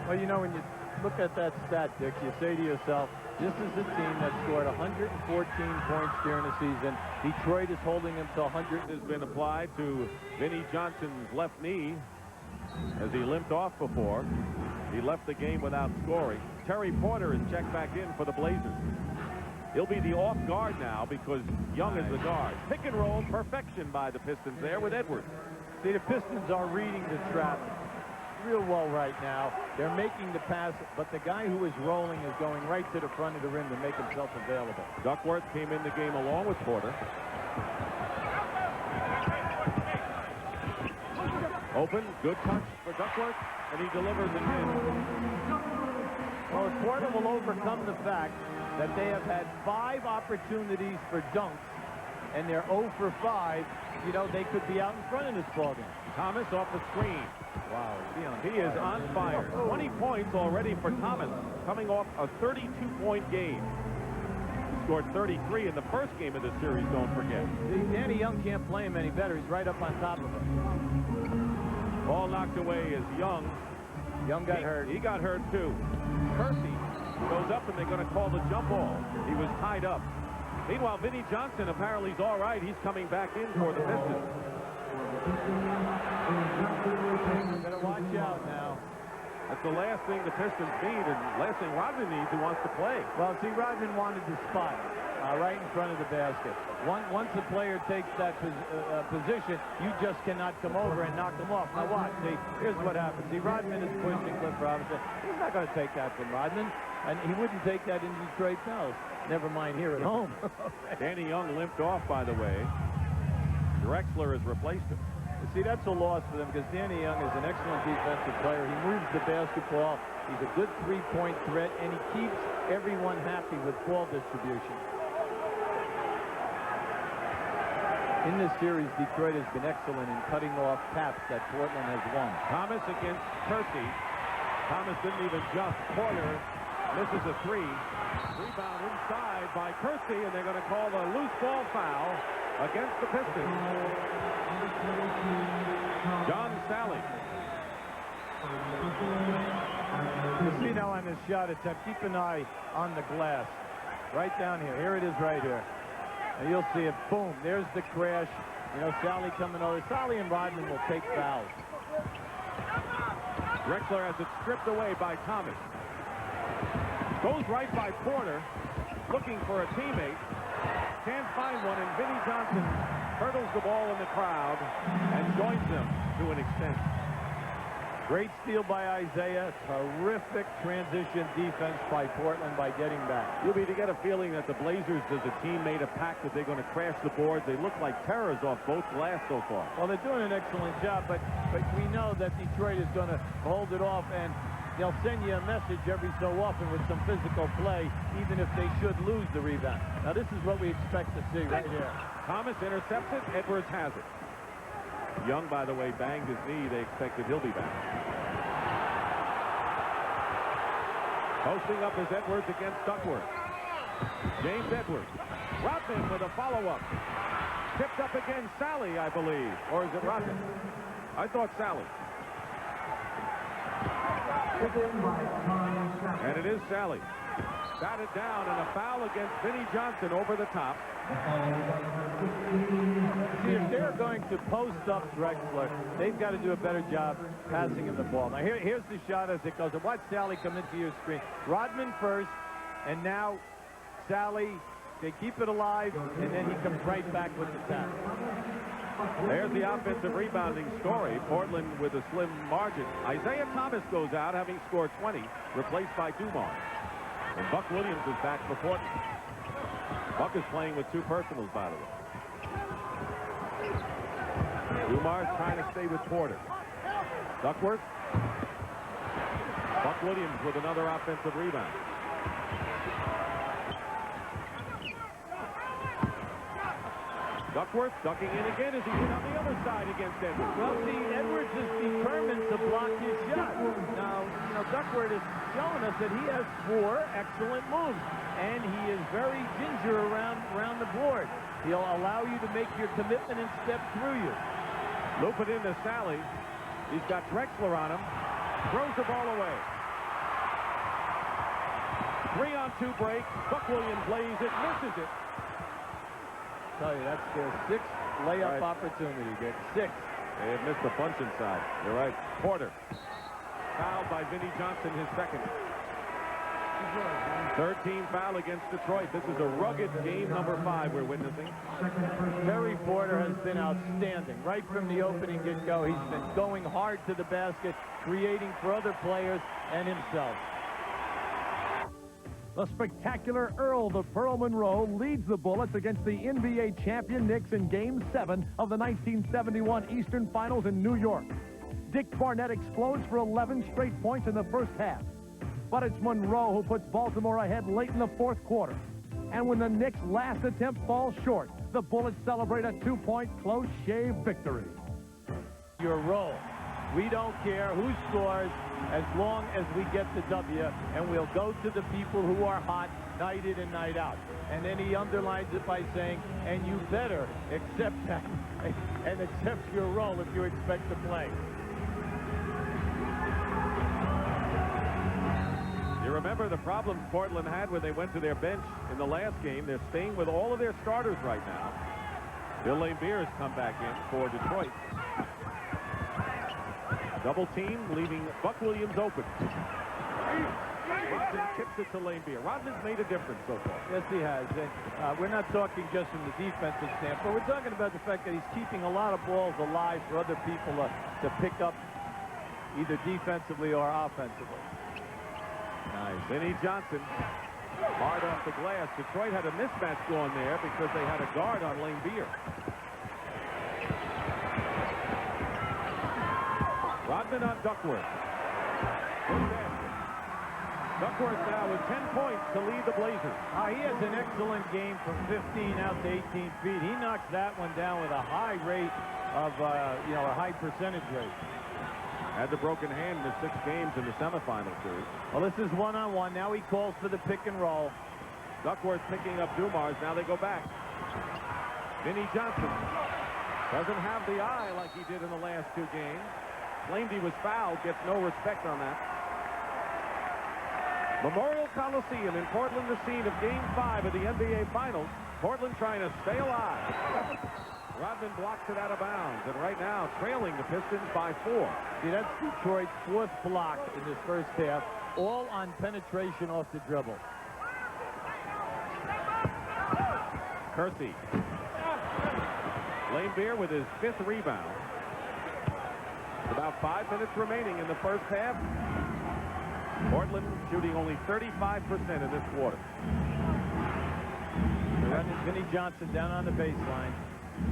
Well, you know, when you look at that stat, Dick, you say to yourself, this is a team that scored 114 points during the season. Detroit is holding them to 100. Has been applied to Vinnie Johnson's left knee as he limped off before. He left the game without scoring. Terry Porter is checked back in for the Blazers. He'll be the off guard now because Young is the guard. Pick and roll perfection by the Pistons there with Edwards. See, the Pistons are reading the trap real well right now. They're making the pass, but the guy who is rolling is going right to the front of the rim to make himself available. Duckworth came in the game along with Porter. Open, good touch for Duckworth, and he delivers it in. Well, Porter will overcome the fact that they have had 5 opportunities for dunks, and they're 0 for 5. You know, they could be out in front of this ballgame. Thomas off the screen. Wow, he is on fire. 20 points already for Thomas, coming off a 32-point game. He scored 33 in the first game of the series, don't forget. See, Danny Young can't play him any better. He's right up on top of him. Ball knocked away is Young. Young got hurt. He got hurt, too. Kersey goes up, and they're going to call the jump ball. He was tied up. Meanwhile, Vinnie Johnson apparently is all right. He's coming back in for the Pistons. You better watch out now. That's the last thing the Pistons need, and last thing Rodman needs who wants to play. Well, see, Rodman wanted the spot right in front of the basket. Once a player takes that position, you just cannot come over and knock them off. Now watch, see, here's what happens. See, Rodman is pushing Cliff Robinson. He's not going to take that from Rodman, and he wouldn't take that in Detroit Pels. Never mind here at home. Danny Young limped off, by the way. Drexler has replaced him. See, that's a loss for them because Danny Young is an excellent defensive player. He moves the basketball. He's a good three-point threat, and he keeps everyone happy with ball distribution. In this series, Detroit has been excellent in cutting off taps that Portland has won. Thomas against Kersey. Thomas didn't even jump. Porter misses a 3. Rebound inside by Kersey, and they're going to call the loose ball foul against the Pistons. John Salley. You see now on this shot attempt, keep an eye on the glass. Right down here. Here it is right here. And you'll see it. Boom. There's the crash. You know, Salley coming over. Salley and Rodman will take fouls. Drexler has it stripped away by Thomas. Goes right by Porter, looking for a teammate. Can't find one, and Vinnie Johnson hurdles the ball in the crowd and joins them to an extent. Great steal by Isiah. Terrific transition defense by Portland by getting back. You'll be to get a feeling that the Blazers, as a team, made a pact that they're going to crash the boards. They look like terrors off both glass so far. Well, they're doing an excellent job, but we know that Detroit is going to hold it off, and they'll send you a message every so often with some physical play, even if they should lose the rebound. Now, this is what we expect to see right here. Thomas intercepts it. Edwards has it. Young, by the way, banged his knee. They expected he'll be back. Posting up is Edwards against Duckworth. James Edwards. Rodman with a follow-up. Tipped up again, Salley, I believe. Or is it Rodman? I thought Salley. And it is Salley. batted down, and a foul against Vinnie Johnson over the top. See, if they're going to post up Drexler, they've got to do a better job passing him the ball. Now, here's the shot as it goes. And watch Salley come into your screen. Rodman first, and now Salley, they keep it alive, and then he comes right back with the tap. There's the offensive rebounding story. Portland with a slim margin. Isiah Thomas goes out, having scored 20, replaced by Dumars. And Buck Williams is back for Portland. Buck is playing with 2 personals, by the way. Dumars trying to stay with Porter. Duckworth. Buck Williams with another offensive rebound. Duckworth ducking in again as he hit on the other side against Edwards. Well, see, Edwards is determined to block his shot. Now, you know, Duckworth is showing us that he has 4 excellent moves, and he is very ginger around the board. He'll allow you to make your commitment and step through you. Loop it into Salley. He's got Drexler on him. Throws the ball away. 3-on-2 break. Buck Williams lays it, misses it. Tell you, that's their 6th layup opportunity. Get 6. They have missed a bunch inside. You're right. Porter. Fouled by Vinnie Johnson, his second. 13 foul against Detroit. This is a rugged game number 5 we're witnessing. Terry Porter has been outstanding. Right from the opening get-go, he's been going hard to the basket, creating for other players and himself. The spectacular Earl the Pearl Monroe leads the Bullets against the NBA champion Knicks in Game 7 of the 1971 Eastern Finals in New York. Dick Barnett explodes for 11 straight points in the first half. But it's Monroe who puts Baltimore ahead late in the 4th quarter. And when the Knicks' last attempt falls short, the Bullets celebrate a 2-point close shave victory. Your role. We don't care who scores as long as we get the W, and we'll go to the people who are hot night in and night out. And then he underlines it by saying, and you better accept that and accept your role if you expect to play. You remember the problems Portland had when they went to their bench in the last game. They're staying with all of their starters right now. Bill Laimbeer has come back in for Detroit. Double team, leaving Buck Williams open. Rodman tips it to Laimbeer. Rodman's made a difference so far. Yes, he has. And, we're not talking just from the defensive standpoint. We're talking about the fact that he's keeping a lot of balls alive for other people to pick up either defensively or offensively. Nice. Vinnie Johnson, hard off the glass. Detroit had a mismatch going there because they had a guard on Laimbeer. Rodman on Duckworth. Duckworth now with 10 points to lead the Blazers. He has an excellent game from 15 out to 18 feet. He knocks that one down with a high rate of, a high percentage rate. Had the broken hand in the 6 games in the semifinal series. Well, this is one-on-one. Now he calls for the pick and roll. Duckworth picking up Dumars. Now they go back. Vinnie Johnson doesn't have the eye like he did in the last 2 games. Laimbeer was fouled, gets no respect on that. Memorial Coliseum in Portland, the scene of Game 5 of the NBA Finals. Portland trying to stay alive. Rodman blocks it out of bounds, and right now trailing the Pistons by 4. See, that's Detroit's 4th block in this first half, all on penetration off the dribble. Kersey. Laimbeer with his 5th rebound. About 5 minutes remaining in the first half. Portland shooting only 35% in this quarter. Vinnie Johnson down on the baseline.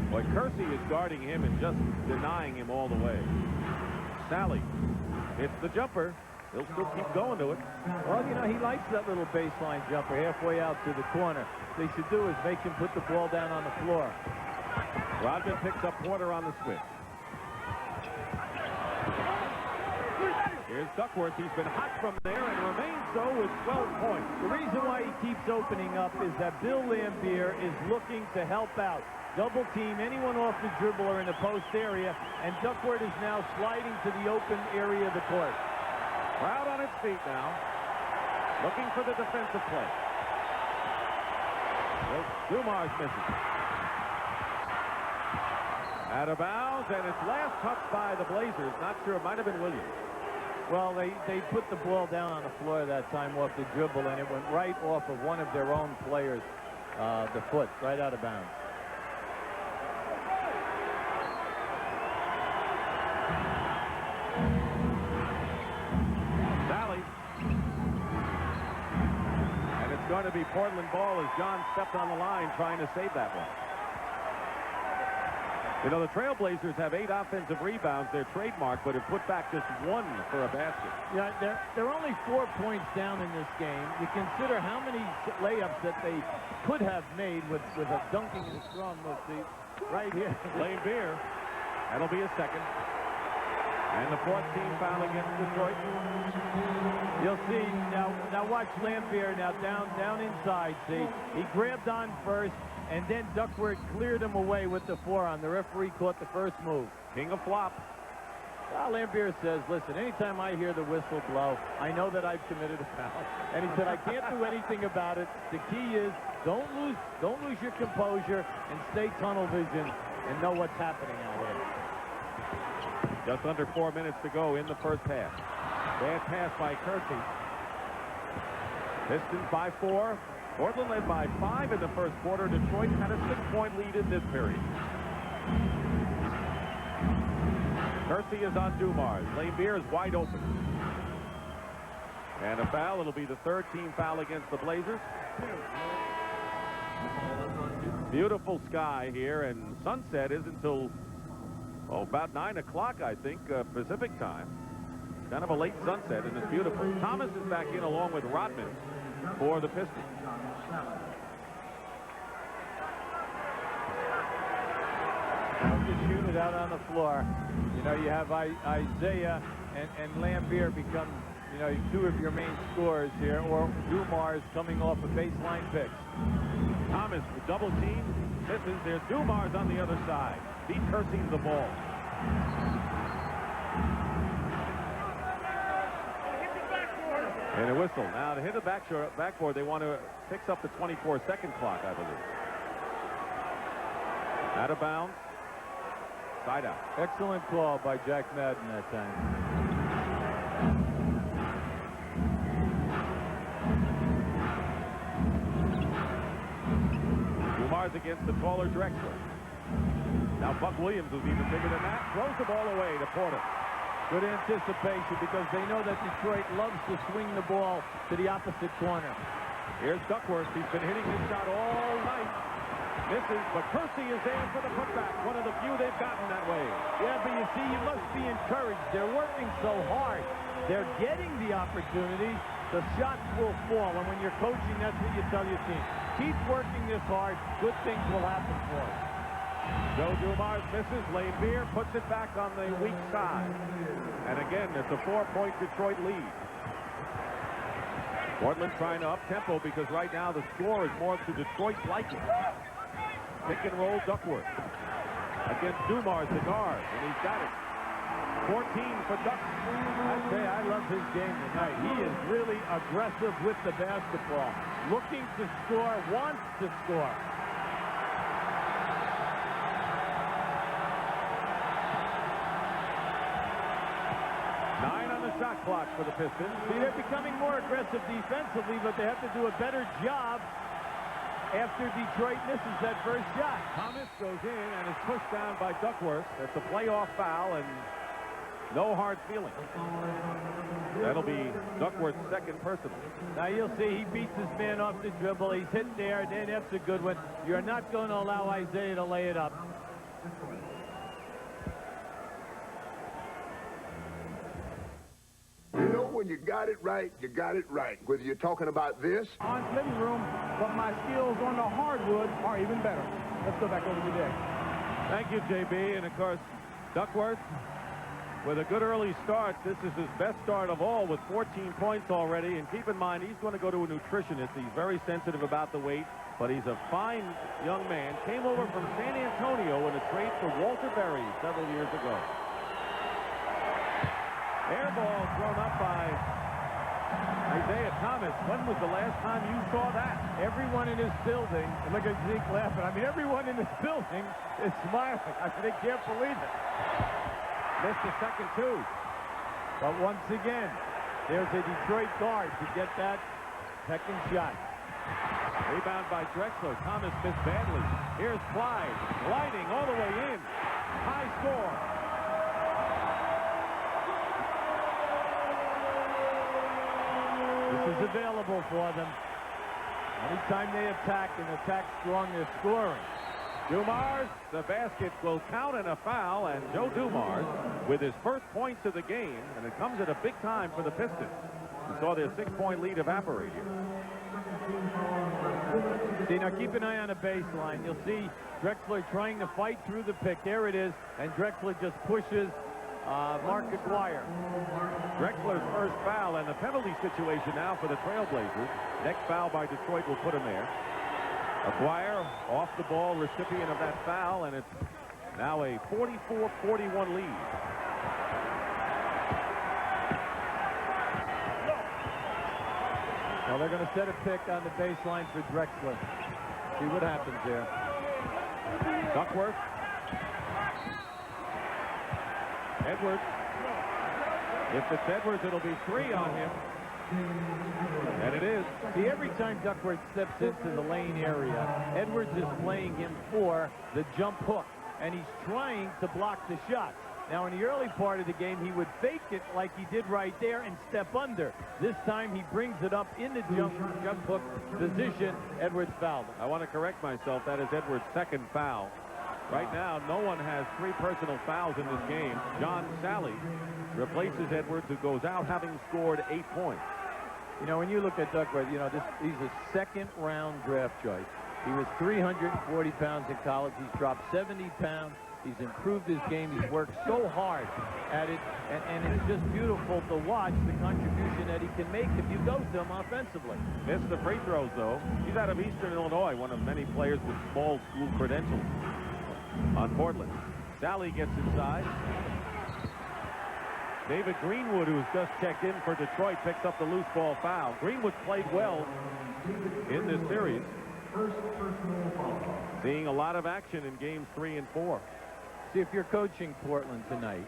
Boy, Kersey is guarding him and just denying him all the way. Salley hits the jumper. He'll still keep going to it. Well, he likes that little baseline jumper halfway out to the corner. What they should do is make him put the ball down on the floor. Rodman picks up Porter on the switch. Here's Duckworth. He's been hot from there and remains so with 12 points. The reason why he keeps opening up is that Bill Laimbeer is looking to help out. Double team anyone off the dribble or in the post area, and Duckworth is now sliding to the open area of the court. Crowd on its feet now. Looking for the defensive play. Dumars misses. Out of bounds, and it's last touched by the Blazers. Not sure. It might have been Williams. Well, they put the ball down on the floor that time off the dribble, and it went right off of one of their own players, the foot, right out of bounds. Salley. And it's going to be Portland ball as John stepped on the line trying to save that one. You know, the Trailblazers have 8 offensive rebounds, their trademark, but have put back just 1 for a basket. Yeah, they're only 4 points down in this game. You consider how many layups that they could have made with a dunking and strong move. See, right here. Laimbeer. That'll be a second. And the 4th team foul against Detroit. You'll see, now watch Laimbeer now down inside, see. He grabbed on first, and then Duckworth cleared him away with the forearm. The referee caught the first move. King of flop. Well, Laimbeer says, listen, anytime I hear the whistle blow, I know that I've committed a foul. And he said, I can't do anything about it. The key is don't lose your composure and stay tunnel vision and know what's happening out here. Just under 4 minutes to go in the first half. Bad pass by Kersey. Pistons by 4. Portland led by 5 in the first quarter. Detroit had a 6-point lead in this period. Kersey is on Dumars. Laimbeer is wide open. And a foul. It'll be the 3rd team foul against the Blazers. Beautiful sky here, and sunset is until about 9 o'clock, I think, Pacific time. Kind of a late sunset, and it's beautiful. Thomas is back in along with Rodman for the Pistons. Just shoot it out on the floor. You know, you have Isiah and Laimbeer become, you know, 2 of your main scorers here, or Dumars coming off a baseline picks. Thomas with double team. Misses. There's Dumars on the other side. Beat Kersey the ball. And a whistle. Now to hit the backboard, they want to fix up the 24-second clock, I believe. Out of bounds. Side out. Excellent call by Jack Madden that time. Dumars against the taller Drexler. Now Buck Williams was even bigger than that. Throws the ball away to Porter. Good anticipation because they know that Detroit loves to swing the ball to the opposite corner. Here's Duckworth. He's been hitting his shot all night. Misses, but Kersey is there for the putback. One of the few they've gotten that way. Yeah, but you see, you must be encouraged. They're working so hard. They're getting the opportunity. The shots will fall, and when you're coaching, that's what you tell your team. Keep working this hard. Good things will happen for us. Joe Dumars misses. Laimbeer puts it back on the weak side. And again, it's a 4-point Detroit lead. Portland trying to up-tempo because right now the score is more to Detroit's liking. Pick and roll Duckworth against Dumars, the guard, and he's got it. 14 for Duck. I say I love his game tonight. He is really aggressive with the basketball. Looking to score, wants to score. Shot clock for the Pistons. See, they're becoming more aggressive defensively, but they have to do a better job after Detroit misses that first shot. Thomas goes in and is pushed down by Duckworth. That's a playoff foul and no hard feelings. That'll be Duckworth's 2nd personal. Now you'll see he beats his man off the dribble. He's hit there, and then that's a good one. You're not going to allow Isiah to lay it up. When you got it right, you got it right. Whether you're talking about this on living room, but my skills on the hardwood are even better. Let's go back over to deck. Thank you, JB. And of course, Duckworth with a good early start. This is his best start of all with 14 points already. And keep in mind, he's going to go to a nutritionist. He's very sensitive about the weight, but he's a fine young man. Came over from San Antonio in a trade for Walter Berry several years ago. Air ball thrown up by Isaiah Thomas, when was the last time you saw that? Everyone in this building, and look at Zeke laughing. I mean, everyone in this building is smiling. I mean, they can't believe it. Missed the second two. But once again, there's a Detroit guard to get that second shot. Rebound by Drexler. Thomas missed badly. Here's Clyde, gliding all the way in. High score. This is available for them. Anytime they attack and attack strong, they're scoring. Dumars, the basket will count and a foul, and Joe Dumars with his first points of the game, and it comes at a big time for the Pistons. We saw their 6-point lead evaporate here. See, now keep an eye on the baseline. You'll see Drexler trying to fight through the pick. There it is, and Drexler just pushes Mark Aquirre. Drexler's first foul, and the penalty situation now for the Trailblazers. Next foul by Detroit will put him there. Aquirre off the ball, recipient of that foul, and it's now a 44-41 lead. Well, they're going to set a pick on the baseline for Drexler. See what happens there. Duckworth. Edwards. If it's Edwards, it'll be 3 on him. And it is. See, every time Duckworth steps into the lane area, Edwards is playing him for the jump hook, and he's trying to block the shot. Now, in the early part of the game, he would fake it like he did right there and step under. This time, he brings it up in the jump hook position. Edwards fouled him. I want to correct myself. That is Edwards' second foul. Right now, no one has 3 personal fouls in this game. John Salley replaces Edwards, who goes out having scored 8 points. You know, when you look at Duckworth, you know, he's a second-round draft choice. He was 340 pounds in college. He's dropped 70 pounds. He's improved his game. He's worked so hard at it, and it's just beautiful to watch the contribution that he can make if you go to him offensively. Missed the free throws, though. He's out of Eastern Illinois, one of many players with small school credentials on Portland. Salley gets inside. David Greenwood, who's just checked in for Detroit, picks up the loose ball foul. Greenwood played well in this series. Seeing a lot of action in games 3 and 4. See, if you're coaching Portland tonight,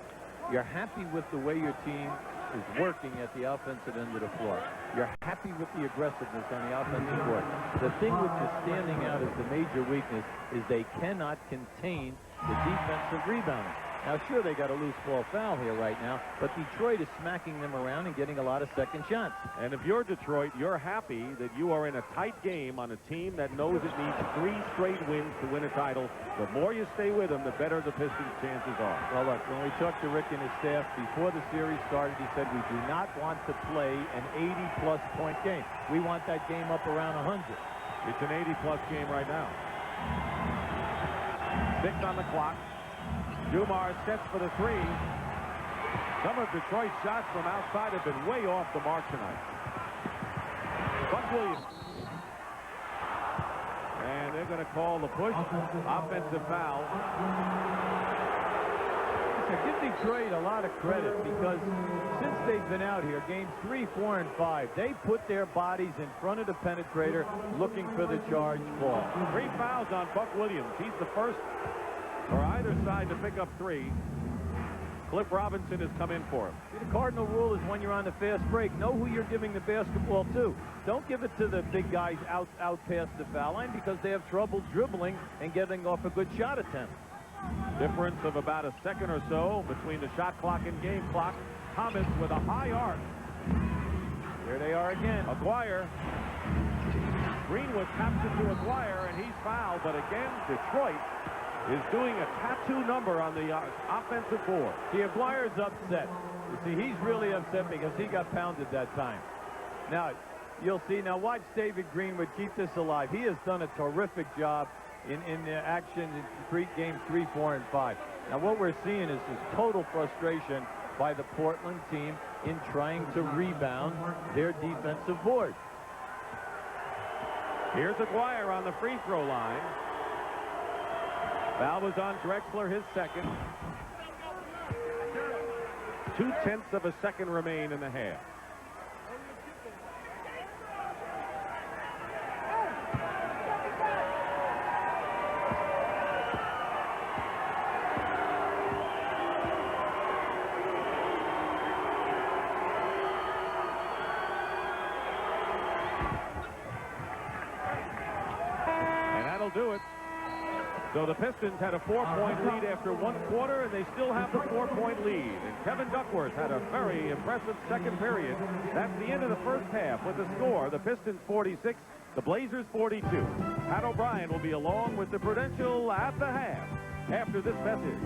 you're happy with the way your team is working at the offensive end of the floor. You're happy with the aggressiveness on the offensive board. The thing which is standing out as the major weakness is they cannot contain the defensive rebounding. Now, sure, they got a loose ball foul here right now, but Detroit is smacking them around and getting a lot of second shots. And if you're Detroit, you're happy that you are in a tight game on a team that knows it needs 3 straight wins to win a title. The more you stay with them, the better the Pistons' chances are. Well, look, when we talked to Rick and his staff before the series started, he said we do not want to play an 80-plus point game. We want that game up around 100. It's an 80-plus game right now. 6 on the clock. Dumars sets for the 3. Some of Detroit's shots from outside have been way off the mark tonight. Buck Williams. And they're going to call the push. Offensive foul. Give Detroit a lot of credit because since they've been out here, games 3, 4, and 5, they put their bodies in front of the penetrator looking for the charge ball. 3 fouls on Buck Williams. He's the first for either side to pick up 3. Cliff Robinson has come in for him. See, the cardinal rule is when you're on the fast break, know who you're giving the basketball to. Don't give it to the big guys out past the foul line because they have trouble dribbling and getting off a good shot attempt. Difference of about a second or so between the shot clock and game clock. Thomas with a high arc. Here they are again. Aquirre. Greenwood taps it to Aquirre, and he's fouled. But again, Detroit is doing a tattoo number on the offensive board. See, Aquirre's upset. You see, he's really upset because he got pounded that time. Now, you'll see. Now, watch David Greenwood keep this alive. He has done a terrific job in the action in games 3, 4, and 5. Now, what we're seeing is this total frustration by the Portland team in trying to rebound their defensive board. Here's Aquirre on the free throw line. Foul was on Drexler, his second. 0.2 of a second remain in the half. do it. So the Pistons had a 4-point lead after 1 quarter, and they still have the 4-point lead. And Kevin Duckworth had a very impressive second period. That's the end of the first half with the score, the Pistons 46, the Blazers 42. Pat O'Brien will be along with the Prudential at the half after this message.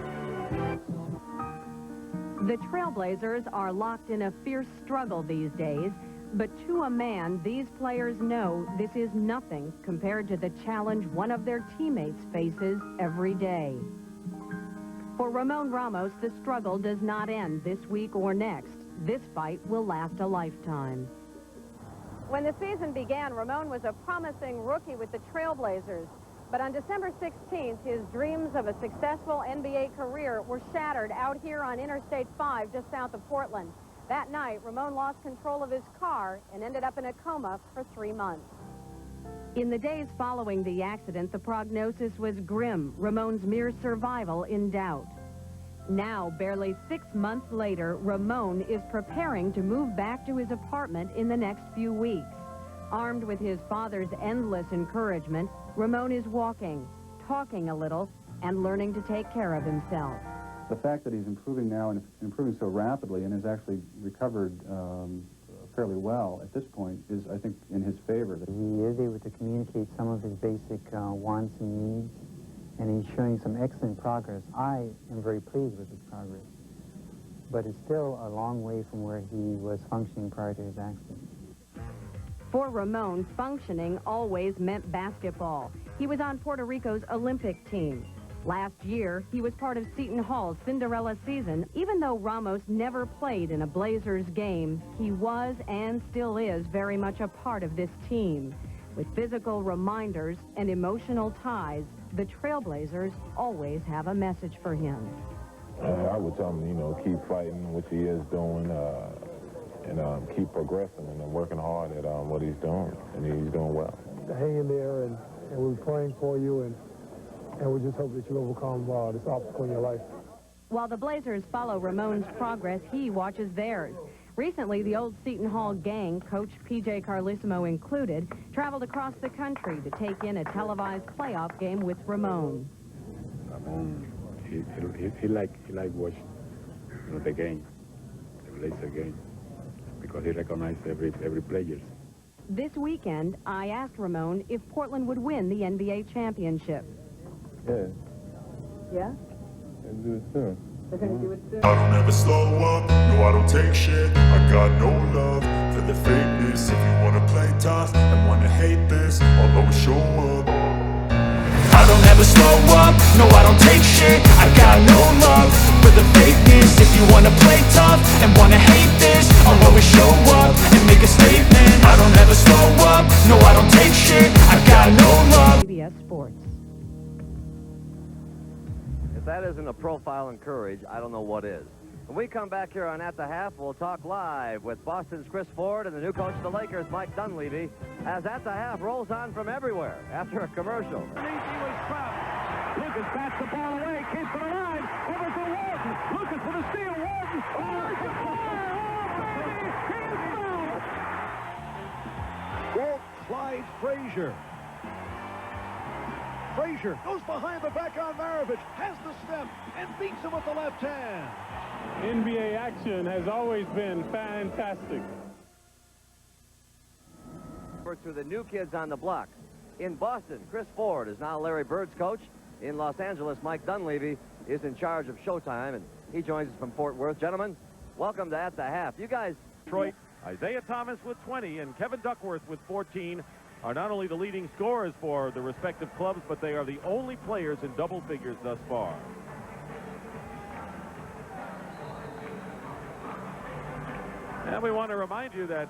The Trailblazers are locked in a fierce struggle these days, but to a man, these players know this is nothing compared to the challenge one of their teammates faces every day. For Ramon Ramos, the struggle does not end this week or next. This fight will last a lifetime. When the season began, Ramon was a promising rookie with the Trailblazers. But on December 16th, his dreams of a successful NBA career were shattered out here on Interstate 5 just south of Portland. That night, Ramon lost control of his car and ended up in a coma for 3 months. In the days following the accident, the prognosis was grim, Ramon's mere survival in doubt. Now, barely 6 months later, Ramon is preparing to move back to his apartment in the next few weeks. Armed with his father's endless encouragement, Ramon is walking, talking a little, and learning to take care of himself. The fact that he's improving now and improving so rapidly and has actually recovered fairly well at this point is, I think, in his favor. He is able to communicate some of his basic wants and needs, and he's showing some excellent progress. I am very pleased with his progress, but it's still a long way from where he was functioning prior to his accident. For Ramon, functioning always meant basketball. He was on Puerto Rico's Olympic team. Last year, he was part of Seton Hall's Cinderella season. Even though Ramos never played in a Blazers game, he was and still is very much a part of this team. With physical reminders and emotional ties, the Trailblazers always have a message for him. I would tell him, you know, keep fighting, which he is doing, and keep progressing and working hard at what he's doing, and he's doing well. Hang in there, and we're praying for you, and we just hope that you overcome this obstacle in your life. While the Blazers follow Ramon's progress, he watches theirs. Recently, the old Seton Hall gang, Coach P.J. Carlissimo included, traveled across the country to take in a televised playoff game with Ramon. Ramon, he like watching the game, the Blazer game, because he recognizes every player. This weekend, I asked Ramon if Portland would win the NBA championship. Yeah. Yeah? And do it soon. They're going to do it soon. I don't ever slow up, no I don't take shit. I got no love for the fakeness. If you wanna play tough and wanna hate this, I'll always show up. I don't ever slow up, no I don't take shit. I got no love for the fakeness. If you wanna play tough and wanna hate this, I'll always show up and make a statement. I don't ever slow up, no I don't take shit. I got no love. CBS Sports. If that isn't a profile in courage, I don't know what is. When we come back here on At the Half, we'll talk live with Boston's Chris Ford and the new coach of the Lakers, Mike Dunleavy, as At the Half rolls on from everywhere after a commercial. Lucas bats the ball away, keeps it alive, over to Warden. Lucas with a steal, Warden. Walt Clyde Frazier. Frazier goes behind the back on Maravich, has the step, and beats him with the left hand. NBA action has always been fantastic. To the new kids on the block. In Boston, Chris Ford is now Larry Bird's coach. In Los Angeles, Mike Dunleavy is in charge of Showtime, and he joins us from Fort Worth. Gentlemen, welcome to At the Half. You guys... Detroit, Isiah Thomas with 20 and Kevin Duckworth with 14 are not only the leading scorers for the respective clubs, but they are the only players in double figures thus far. And we want to remind you that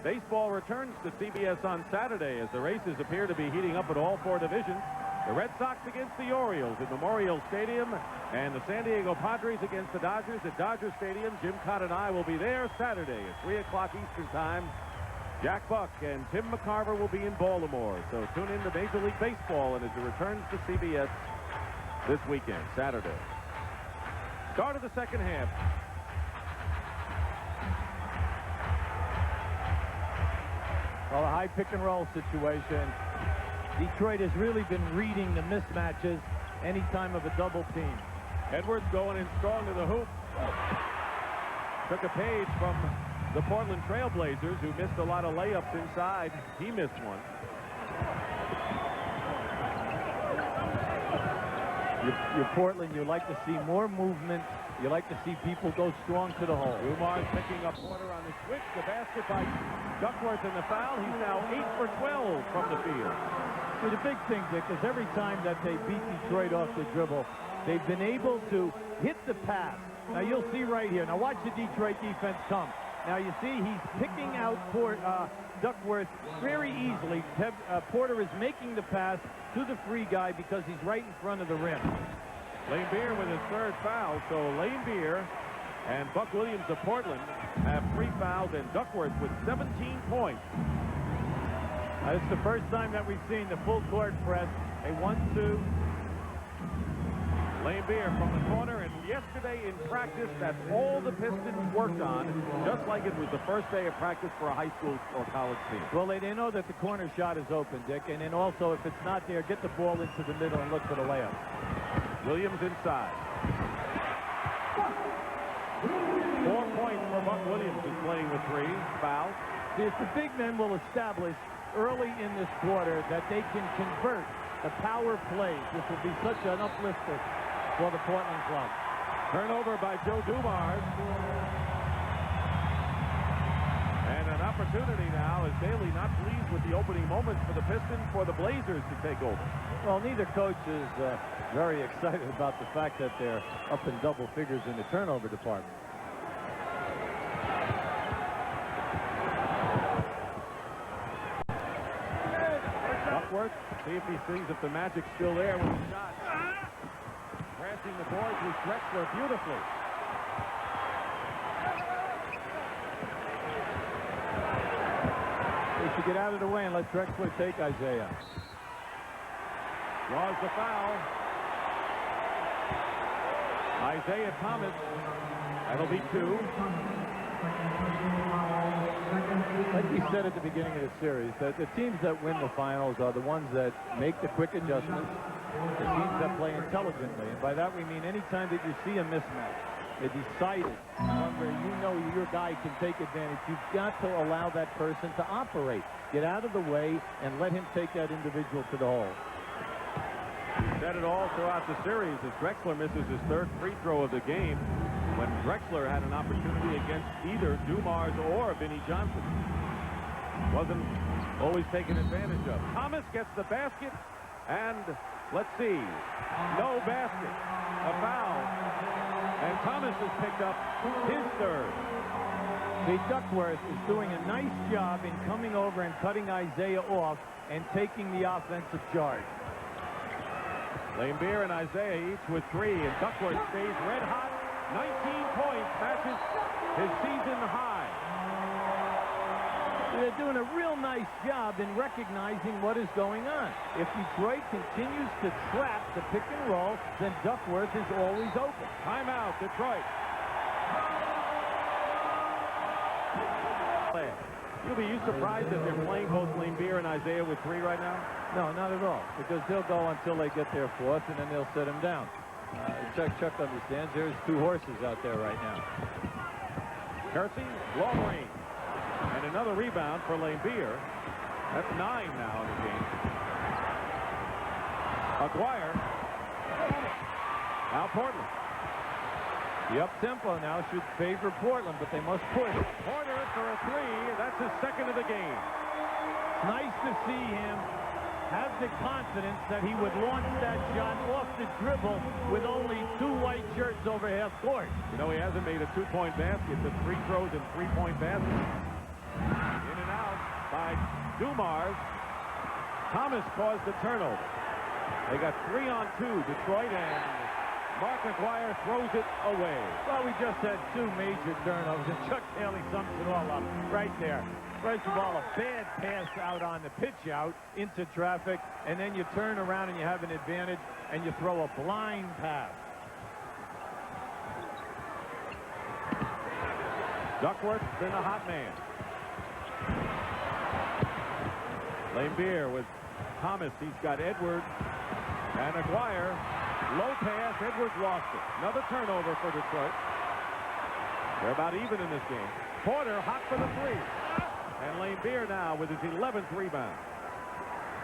baseball returns to CBS on Saturday as the races appear to be heating up at all four divisions. The Red Sox against the Orioles at Memorial Stadium, and the San Diego Padres against the Dodgers at Dodger Stadium. Jim Cott and I will be there Saturday at 3 o'clock Eastern Time. Jack Buck and Tim McCarver will be in Baltimore, so tune in to Major League Baseball and as it returns to CBS this weekend, Saturday. Start of the second half. Well, a high pick and roll situation. Detroit has really been reading the mismatches any time of a double team. Edwards going in strong to the hoop. Took a page from the Portland Trailblazers, who missed a lot of layups inside. He missed one. You're Portland, you like to see more movement. You like to see people go strong to the hole. Dumars picking up Porter on the switch. The basket by Duckworth in the foul. He's now 8 for 12 from the field. See, the big thing, Dick, is every time that they beat Detroit off the dribble, they've been able to hit the pass. Now, you'll see right here. Now, watch the Detroit defense come. Now, you see he's picking out Duckworth very easily. Porter is making the pass to the free guy because he's right in front of the rim. Laimbeer with his third foul. So Laimbeer and Buck Williams of Portland have 3 fouls, and Duckworth with 17 points. It's the first time that we've seen the full court press. A 1-2. Laimbeer from the corner, and yesterday in practice, that's all the Pistons worked on, just like it was the first day of practice for a high school or college team. Well, they know that the corner shot is open, Dick, and then also, if it's not there, get the ball into the middle and look for the layup. Williams inside. 4 points for Buck Williams, who's playing with 3. Foul. See, if the big men will establish early in this quarter that they can convert the power plays, this will be such an uplifter for the Portland club. Turnover by Joe Dumars. And an opportunity now, as Daly not pleased with the opening moments for the Pistons, for the Blazers to take over. Well, neither coach is very excited about the fact that they're up in double figures in the turnover department. Duckworth, see if he sees if the magic's still there with the shot. Crashing the boards with Drexler beautifully. They should get out of the way and let Drexler take Isiah. Draws the foul. Isiah Thomas. That'll be 2. Like we said at the beginning of the series, that the teams that win the finals are the ones that make the quick adjustments, the teams that play intelligently. And by that we mean any time that you see a mismatch, a decided one where you know your guy can take advantage, you've got to allow that person to operate. Get out of the way and let him take that individual to the hole. He said it all throughout the series as Drexler misses his 3rd free throw of the game, when Drexler had an opportunity against either Dumars or Vinnie Johnson. Wasn't always taken advantage of. Thomas gets the basket, and let's see, no basket, a foul, and Thomas has picked up his 3rd. The Duckworth is doing a nice job in coming over and cutting Isiah off and taking the offensive charge. Laimbeer and Isiah each with 3, and Duckworth stays red hot. 19 points, matches his season high. They're doing a real nice job in recognizing what is going on. If Detroit continues to trap the pick and roll, then Duckworth is always open. Timeout, Detroit. Are you surprised that they're playing both Laimbeer and Isiah with 3 right now? No, not at all, because they'll go until they get their 4th, and then they'll set him down. Chuck understands there's 2 horses out there right now. Kersey, long range. And another rebound for Laimbeer. That's 9 now in the game. Aquirre. Now Portland. The up-tempo now should favor Portland, but they must push. Porter for a 3. That's his 2nd of the game. Nice to see him have the confidence that he would launch that shot off the dribble with only 2 white shirts over half court. You know, he hasn't made a 2-point basket, but 3 throws and 3-point baskets. In and out by Dumars. Thomas caused the turnover. They got 3-on-2, Detroit, and Mark Aquirre throws it away. Well, we just had 2 major turnovers, and Chuck Daly sums it all up right there. First of all, a bad pass out on the pitch out into traffic, and then you turn around and you have an advantage, and you throw a blind pass. Duckworth's been a hot man. Laimbeer with Thomas. He's got Edwards and Aquirre. Low pass. Edwards lost it. Another turnover for Detroit. They're about even in this game. Porter hot for the three. And Laimbeer now with his 11th rebound.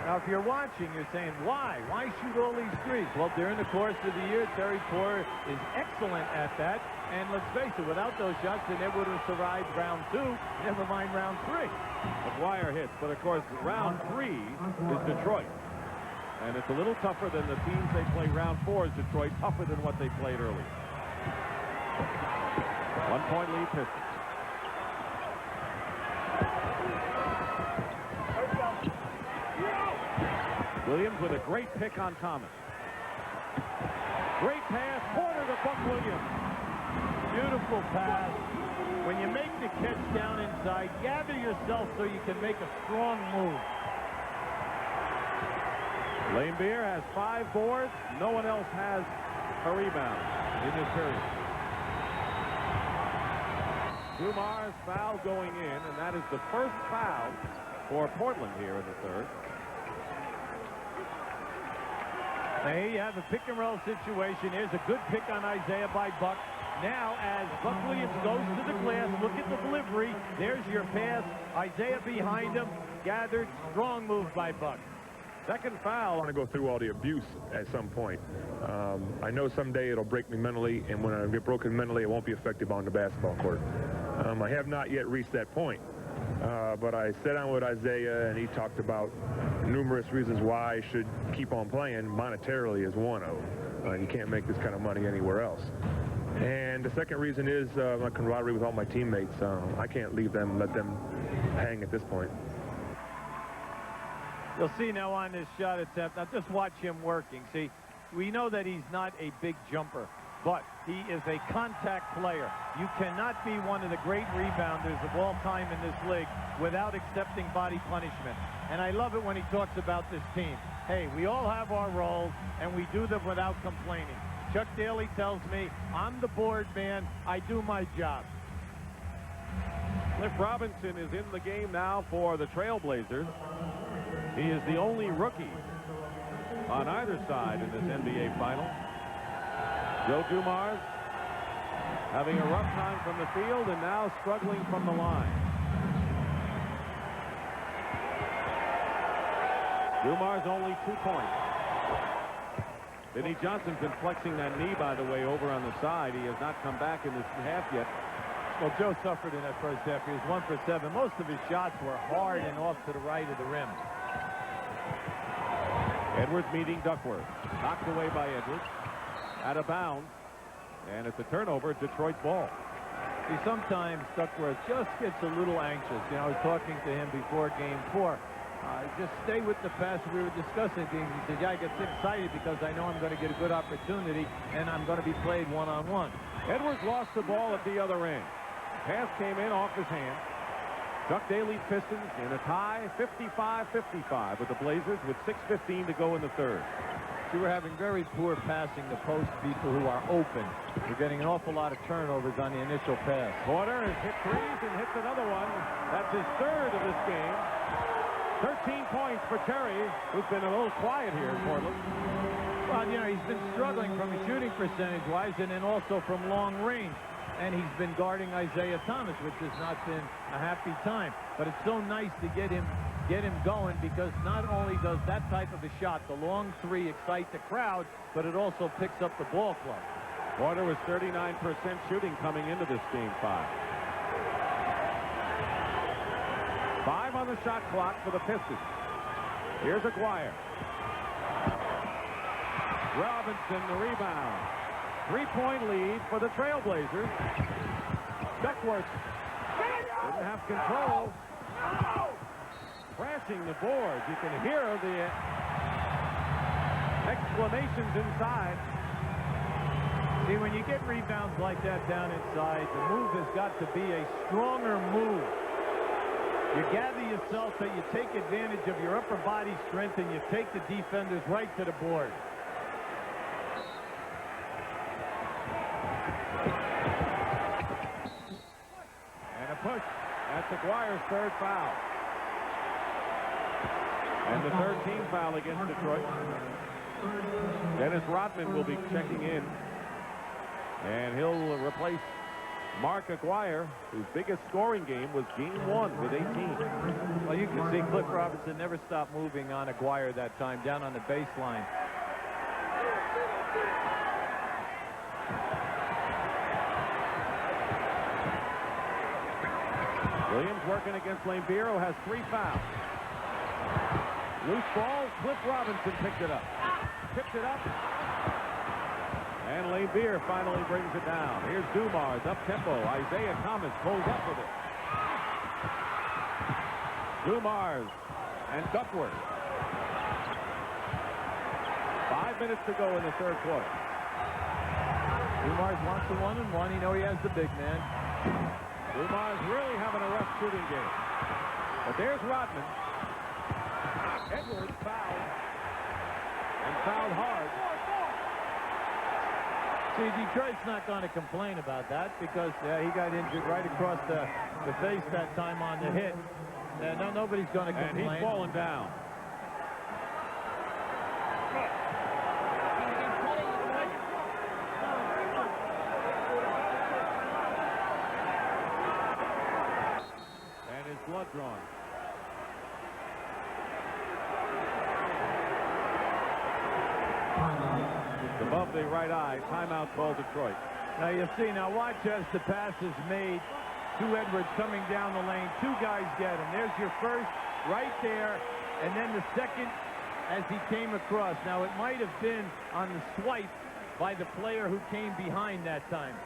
Now, if you're watching, you're saying, why? Why shoot all these threes? Well, during the course of the year, Terry Porter is excellent at that. And let's face it, without those shots, they never would have survived round 2, never mind round 3. Aquirre hits, but of course, round 3 is Detroit. And it's a little tougher than the teams they play. Round 4 is Detroit, tougher than what they played earlier. 1-point lead Pistons. Williams with a great pick on Thomas. Great pass. Porter to Buck Williams. Beautiful pass. When you make the catch down inside, gather yourself so you can make a strong move. Laimbeer has 5 boards. No one else has a rebound in this period. Dumars foul going in, and that is the first foul for Portland here in the third. Now here you have a pick and roll situation. Here's a good pick on Isiah by Buck. Now as Buck Williams goes to the glass, look at the delivery. There's your pass. Isiah behind him. Gathered. Strong move by Buck. Second foul. I want to go through all the abuse at some point. I know someday it'll break me mentally, and when I get broken mentally, it won't be effective on the basketball court. I have not yet reached that point. But I sat down with Isiah, and he talked about numerous reasons why I should keep on playing. Monetarily is one of them. You can't make this kind of money anywhere else. And the second reason is my camaraderie with all my teammates. I can't leave them, let them hang at this point. You'll see now on this shot attempt. Now just watch him working. See, we know that he's not a big jumper, but he is a contact player. You cannot be one of the great rebounders of all time in this league without accepting body punishment. And I love it when he talks about this team. Hey, we all have our roles, and we do them without complaining. Chuck Daly tells me, I'm the board man. I do my job. Cliff Robinson is in the game now for the Trailblazers. He is the only rookie on either side in this NBA final. Joe Dumars having a rough time from the field and now struggling from the line. Dumars only 2 points. Vinnie Johnson's been flexing that knee, by the way, over on the side. He has not come back in this half yet. Well, Joe suffered in that first half. He was 1 for 7. Most of his shots were hard and off to the right of the rim. Edwards meeting Duckworth. Knocked away by Edwards. Out of bounds. And it's a turnover, Detroit ball. See, sometimes Duckworth just gets a little anxious. You know, I was talking to him before Game 4. Just stay with the pass. We were discussing things. He said, yeah, I get excited because I know I'm going to get a good opportunity and I'm going to be played one-on-one. Edwards lost the ball at the other end. Pass came in off his hand. Chuck Daly's Pistons in a tie, 55-55 with the Blazers with 6:15 to go in the third. You were having very poor passing to post people who are open. You're getting an awful lot of turnovers on the initial pass. Porter has hit threes and hits another one. That's his third of this game. 13 points for Terry, who's been a little quiet here in Portland. Well, you know, he's been struggling from a shooting percentage-wise and then also from long range. And he's been guarding Isiah Thomas, which has not been a happy time. But it's so nice to get him going because not only does that type of a shot, the long three, excite the crowd, but it also picks up the ball club. Porter was 39% shooting coming into this game 5. 5 on the shot clock for the Pistons. Here's Aquirre. Robinson the rebound. 3-point lead for the Trailblazers. Duckworth didn't have control. Crashing the boards. You can hear the exclamations inside. See, when you get rebounds like that down inside, the move has got to be a stronger move. You gather yourself so you take advantage of your upper body strength and you take the defenders right to the board. And a push. That's Aquirre's third foul. And the 13th foul against Detroit. Dennis Rodman will be checking in. And he'll replace Mark Aquirre, whose biggest scoring game was Game 1 with 18. Well, you can see Cliff Robinson never stopped moving on Aquirre that time, down on the baseline. Williams working against Laimbeer, who has 3 fouls. Loose ball, Cliff Robinson picked it up. Tipped it up. And Laimbeer finally brings it down. Here's Dumars, up-tempo. Isiah Thomas pulls up with it. Dumars and Duckworth. 5 minutes to go in the third quarter. Dumars wants the 1-and-1. You know he has the big man. Dumars really having a rough shooting game. But there's Rodman. Edwards fouled. And fouled hard. See, Detroit's not going to complain about that because he got injured right across the face that time on the hit. No, nobody's going to complain. And he's falling down. And his blood drawn. Above the right eye, timeout called Detroit. Now you see, now watch as the pass is made to Edwards coming down the lane. 2 guys get him. There's your first right there, and then the second as he came across. Now it might have been on the swipe by the player who came behind that time.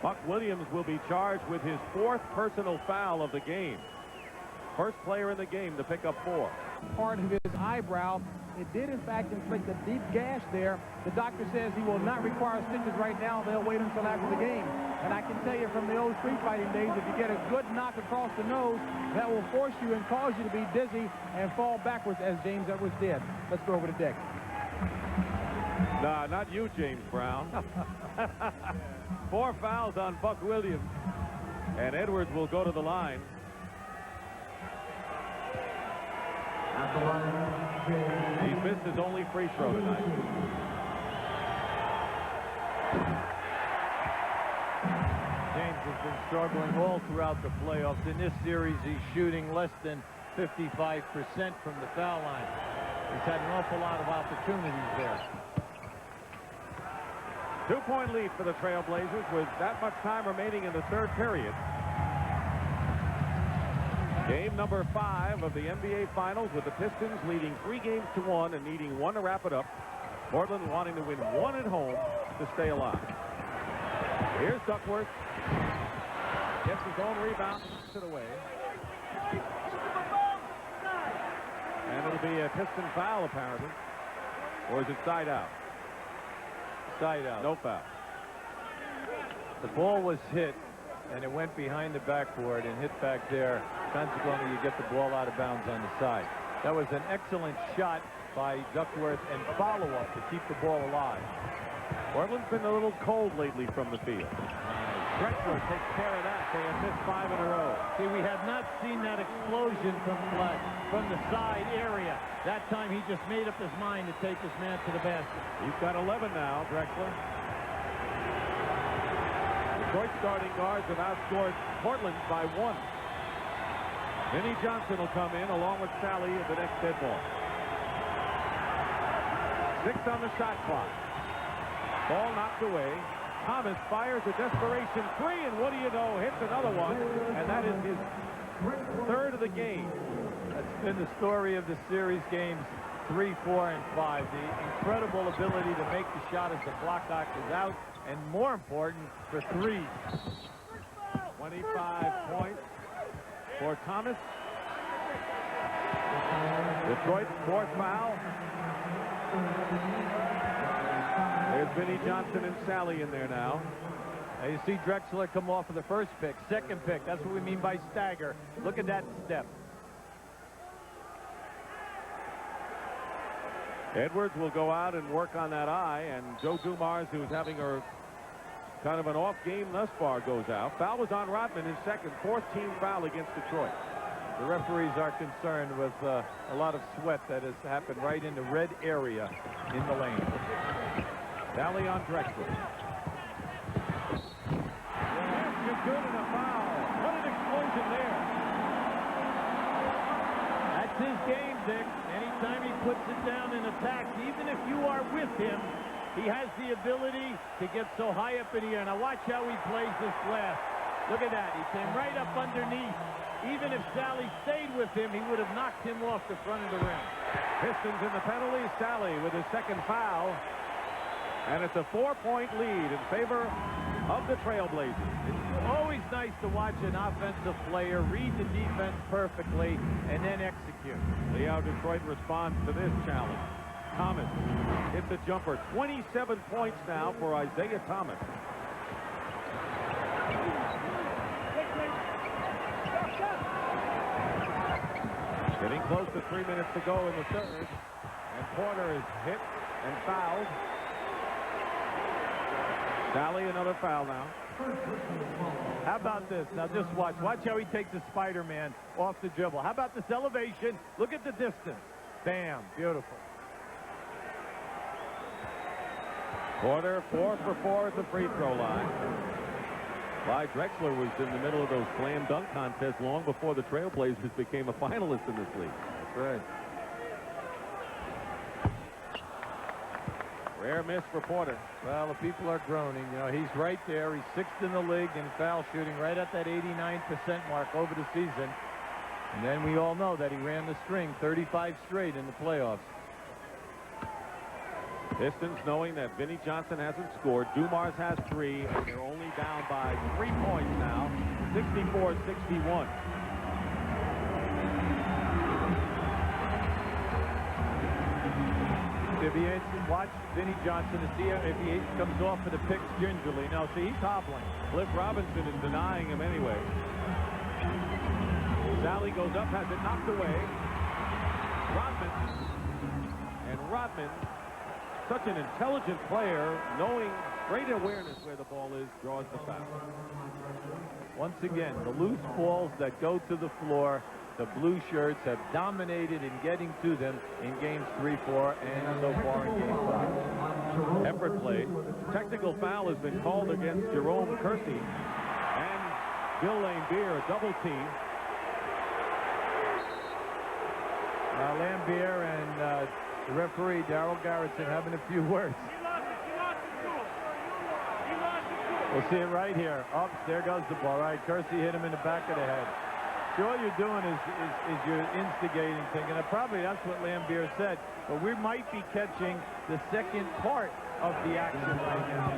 Buck Williams will be charged with his 4th personal foul of the game. First player in the game to pick up 4. Part of his eyebrow. It did, in fact, inflict a deep gash there. The doctor says he will not require stitches right now. They'll wait until after the game. And I can tell you from the old street fighting days, if you get a good knock across the nose, that will force you and cause you to be dizzy and fall backwards, as James Edwards did. Let's go over to Dick. Nah, not you, James Brown. 4 fouls on Buck Williams. And Edwards will go to the line. He missed his only free throw tonight. James has been struggling all throughout the playoffs. In this series, he's shooting less than 55% from the foul line. He's had an awful lot of opportunities there. 2-point lead for the Trailblazers with that much time remaining in the third period. Game number 5 of the NBA Finals, with the Pistons leading 3-1 and needing 1 to wrap it up. Portland wanting to win 1 at home to stay alive. Here's Duckworth. Gets his own rebound, puts it away. And it'll be a Piston foul, apparently. Or is it side out? Side out. No foul. The ball was hit, and it went behind the backboard and hit back there. Consequently, you get the ball out of bounds on the side. That was an excellent shot by Duckworth and follow-up to keep the ball alive. Portland's been a little cold lately from the field. Drexler takes care of that. They have missed 5 in a row. See, we have not seen that explosion from the side area. That time he just made up his mind to take his man to the basket. He's got 11 now, Drexler. Detroit starting guards have outscored Portland by 1. Vinnie Johnson will come in along with Salley at the next dead ball. 6 on the shot clock. Ball knocked away. Thomas fires a desperation 3, and what do you know, hits another one, and that is his 3rd of the game. That's been the story of the series games 3, 4, and 5. The incredible ability to make the shot as the block is out, and more important, for 3. 25 points for Thomas. Detroit's 4th foul. There's Vinnie Johnson and Salley in there now. Now you see Drexler come off of the first pick, second pick. That's what we mean by stagger. Look at that step. Edwards will go out and work on that eye, and Joe Dumars, who's having a kind of an off game thus far, goes out. Foul was on Rodman, his second, 4th team foul against Detroit. The referees are concerned with a lot of sweat that has happened right in the red area in the lane. Salley on Drexler. You're good in a foul. What an explosion there. That's his game, Dick. Anytime he puts it down and attacks, even if you are with him, he has the ability to get so high up in the air. Now watch how he plays this glass. Look at that. He came right up underneath. Even if Salley stayed with him, he would have knocked him off the front of the rim. Pistons in the penalty. Salley with his second foul. And it's a 4-point lead in favor of the Trailblazers. It's always nice to watch an offensive player read the defense perfectly and then execute. See how Detroit responds to this challenge. Thomas hits a jumper. 27 points now for Isiah Thomas. Getting close to 3 minutes to go in the third. And Porter is hit and fouled. Salley, another foul now. How about this? Now just watch. Watch how he takes the Spider-Man off the dribble. How about this elevation? Look at the distance. Bam. Beautiful. Porter 4 for 4 at the free throw line. Clyde Drexler was in the middle of those slam dunk contests long before the Trailblazers became a finalist in this league. That's right. Rare miss for Porter. Well, the people are groaning. You know, he's right there. He's 6th in the league in foul shooting, right at that 89% mark over the season. And then we all know that he ran the string 35 straight in the playoffs. Pistons, knowing that Vinnie Johnson hasn't scored, Dumars has 3, and they're only down by 3 points now, 64-61. If he watch Vinnie Johnson to see if he comes off for the picks gingerly. Now, see, he's hobbling. Cliff Robinson is denying him anyway. Salley goes up, has it knocked away. Rodman, such an intelligent player, knowing great awareness where the ball is, draws the foul. Once again, the loose balls that go to the floor, the blue shirts have dominated in getting to them in games 3, 4, and so far in game 5. Effort play. Technical foul has been called against Jerome Kersey and Bill Laimbeer, a double team. Laimbeer and the referee, Darryl Garrettson, having a few words. We'll see it right here. Up, there goes the ball. All right, Kersey hit him in the back of the head. So all you're doing is you're instigating things, and probably that's what Laimbeer said. But we might be catching the second part of the action right now.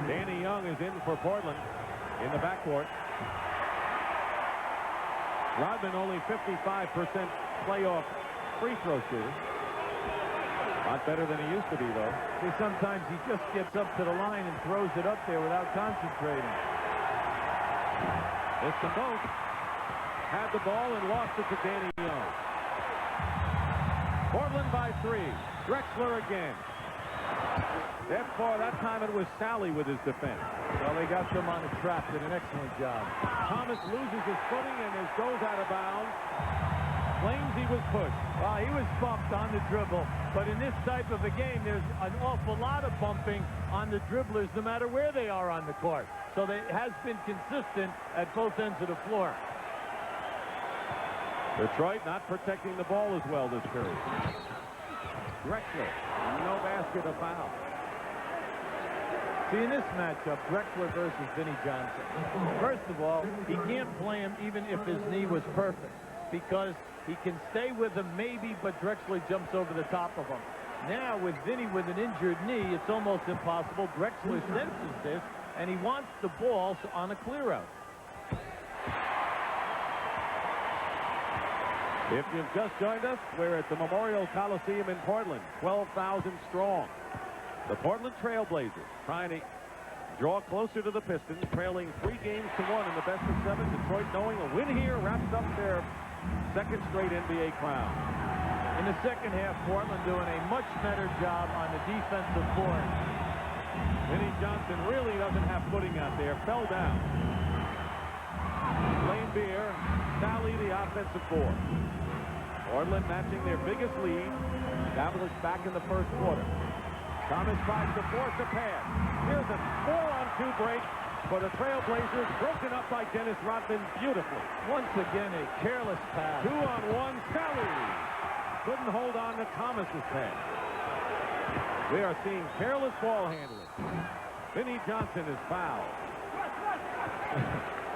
Danny Young is in for Portland in the backcourt. Rodman only 55% playoff free throw shooter. A lot better than he used to be, though. See, sometimes he just gets up to the line and throws it up there without concentrating. It's the boat. Had the ball and lost it to Danny Young. Portland by 3. Drexler again. Step 4. That time it was Salley with his defense. Well, they got them on the trap. Did an excellent job. Thomas loses his footing and goes out of bounds. Claims he was pushed. Well, he was bumped on the dribble. But in this type of a game, there's an awful lot of bumping on the dribblers no matter where they are on the court. So it has been consistent at both ends of the floor. Detroit not protecting the ball as well this period. Drexler, no basket, a foul. See, in this matchup, Drexler versus Vinnie Johnson. First of all, he can't play him even if his knee was perfect, because he can stay with him maybe, but Drexler jumps over the top of him. Now, with Vinnie with an injured knee, it's almost impossible. Drexler senses this, and he wants the ball on a clear-out. If you've just joined us, we're at the Memorial Coliseum in Portland, 12,000 strong. The Portland Trailblazers trying to draw closer to the Pistons, trailing 3 games to 1 in the best of 7. Detroit knowing a win here wraps up their second straight NBA crown. In the second half, Portland doing a much better job on the defensive board. Vinnie Johnson really doesn't have footing out there. Fell down. Laimbeer, Salley the offensive board. Portland matching their biggest lead, established back in the first quarter. Thomas tries to force a pass. Here's a 4-on-2 break for the Trailblazers, broken up by Dennis Rodman beautifully. Once again, a careless pass. 2-on-1, Salley. Couldn't hold on to Thomas's pass. We are seeing careless ball handling. Vinnie Johnson is fouled.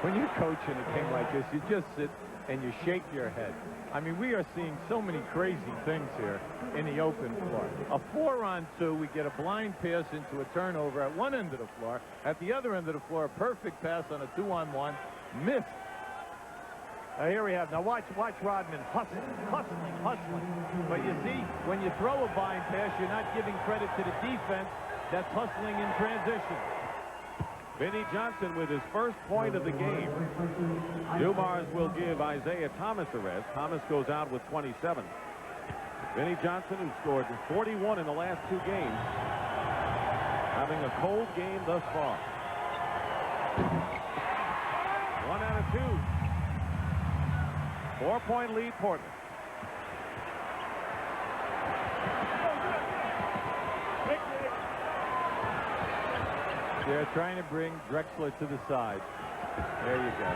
When you're coaching a team like this, you just sit and you shake your head. I mean, we are seeing so many crazy things here in the open floor. A 4-on-2, we get a blind pass into a turnover at one end of the floor. At the other end of the floor, a perfect pass on a 2-on-1, missed. Here we have, now watch Rodman hustling. But you see, when you throw a blind pass, you're not giving credit to the defense that's hustling in transition. Vinnie Johnson with his first point of the game. Dumars will give Isiah Thomas a rest. Thomas goes out with 27. Vinnie Johnson, who scored 41 in the last 2 games, having a cold game thus far. 1 out of 2. 4-point lead, Portland. They're trying to bring Drexler to the side. There you go.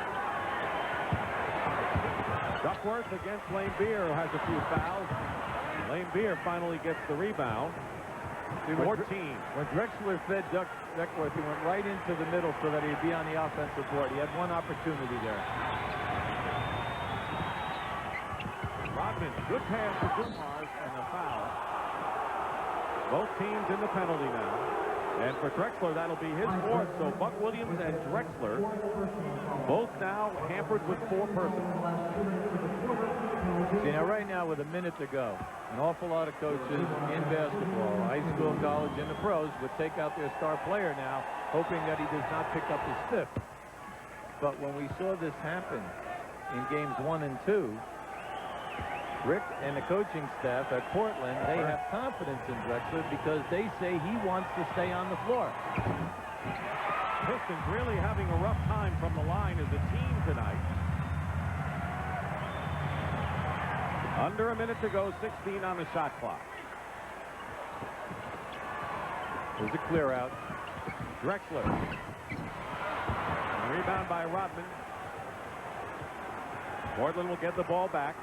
Duckworth against Laimbeer, who has a few fouls. Laimbeer finally gets the rebound. 14. When Drexler fed Duckworth, he went right into the middle so that he'd be on the offensive board. He had one opportunity there. Rodman, good pass to Dumars and a foul. Both teams in the penalty now. And for Drexler, that'll be his fourth. So Buck Williams and Drexler both now hampered with 4 persons. See, now right now with a minute to go, an awful lot of coaches in basketball, high school, college, and the pros would take out their star player now, hoping that he does not pick up his 5th. But when we saw this happen in games 1 and 2, Rick and the coaching staff at Portland, they have confidence in Drexler because they say he wants to stay on the floor. Pistons really having a rough time from the line as a team tonight. Under a minute to go, 16 on the shot clock. There's a clear out. Drexler. Rebound by Rodman. Portland will get the ball back.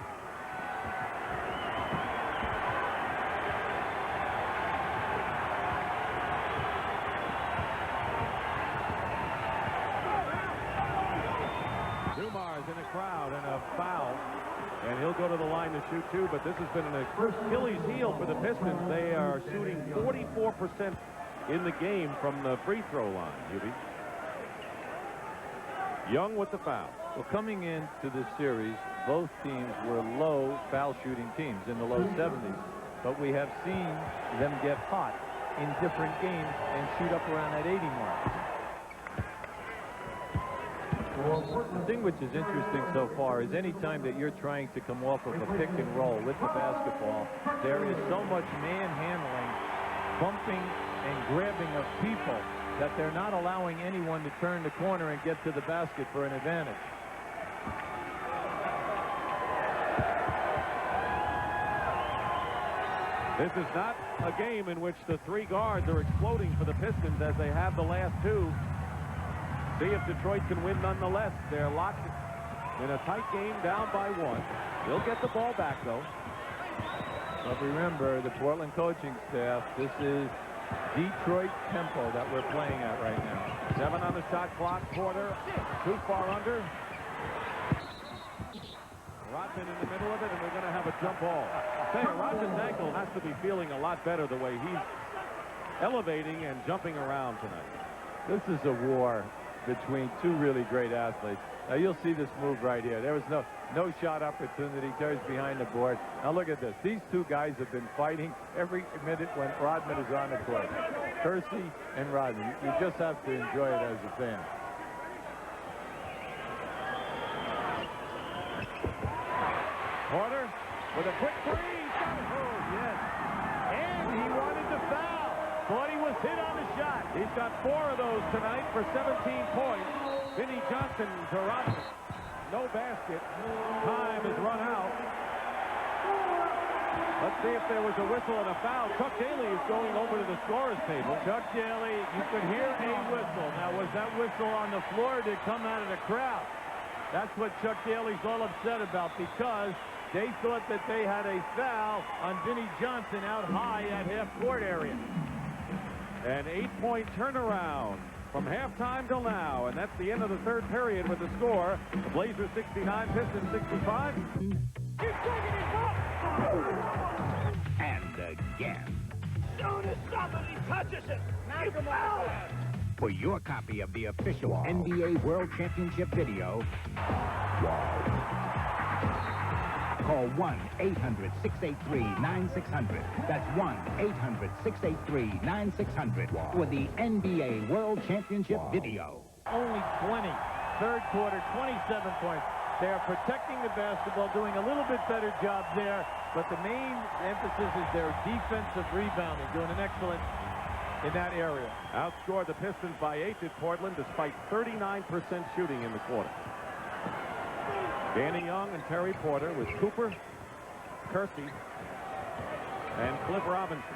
Dumars in the crowd and a foul. And he'll go to the line to shoot 2, but this has been an Achilles heel for the Pistons. They are shooting 44% in the game from the free throw line, Hubie. Young with the foul. Well, coming into this series, both teams were low foul shooting teams in the low 70s. But we have seen them get hot in different games and shoot up around that 80 mark. The thing which is interesting so far is any time that you're trying to come off of a pick and roll with the basketball, there is so much manhandling, bumping, and grabbing of people that they're not allowing anyone to turn the corner and get to the basket for an advantage. This is not a game in which the 3 guards are exploding for the Pistons as they have the last 2. See if Detroit can win nonetheless. They're locked in a tight game, down by 1. They'll get the ball back, though. But remember, the Portland coaching staff, this is Detroit tempo that we're playing at right now. 7 on the shot clock. Porter too far under. Rodman in the middle of it, and we're going to have a jump ball. Rodman's ankle has to be feeling a lot better the way he's elevating and jumping around tonight. This is a war between 2 really great athletes. Now you'll see this move right here. There was no shot opportunity. Kersey behind the board. Now look at this. These 2 guys have been fighting every minute when Rodman is on the court. Kersey and Rodman. You just have to enjoy it as a fan. Porter with a quick 3. Oh, yes. And he wanted to foul. Thought he was hit on the shot. He's got 4 of those tonight for 17 points. Vinnie Johnson to Rodman. no basket. Time is run out. Let's see if there was a whistle and a foul. Chuck Daly is going over to the scorer's table. Chuck Daly, you could hear a whistle. Now, was that whistle on the floor or did it come out of the crowd? That's what Chuck Daly's all upset about, because they thought that they had a foul on Vinnie Johnson out high at half-court area. An 8-point turnaround from halftime till now, and that's the end of the third period with the score. The Blazers 69, Pistons 65. And again. Soon as somebody touches it, you foul. For your copy of the official NBA World Championship video, call 1-800-683-9600. That's 1-800-683-9600 for the NBA World Championship video. Only 20. Third quarter, 27 points. They're protecting the basketball, doing a little bit better job there, but the main emphasis is their defensive rebounding, doing an excellent in that area. Outscored the Pistons by 8 at Portland, despite 39% shooting in the quarter. Danny Young and Terry Porter with Cooper, Kersey, and Cliff Robinson.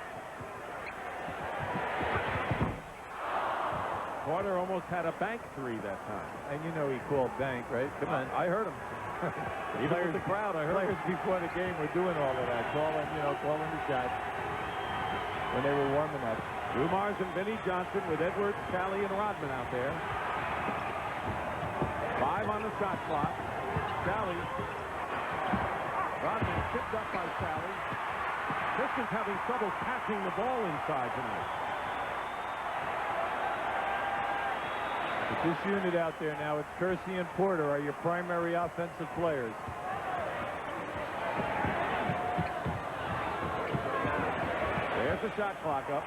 Porter almost had a bank three that time. And you know he called bank, right? Come on. I heard him. Even with the crowd, I heard players before the game were doing all of that, calling the shot when they were warming up. Dumars and Vinnie Johnson with Edwards, Salley, and Rodman out there. 5 on the shot clock. Salley. Rodman tipped up by Salley. Pistons having trouble passing the ball inside tonight. But this unit out there now, it's Kersey and Porter are your primary offensive players. There's the shot clock up.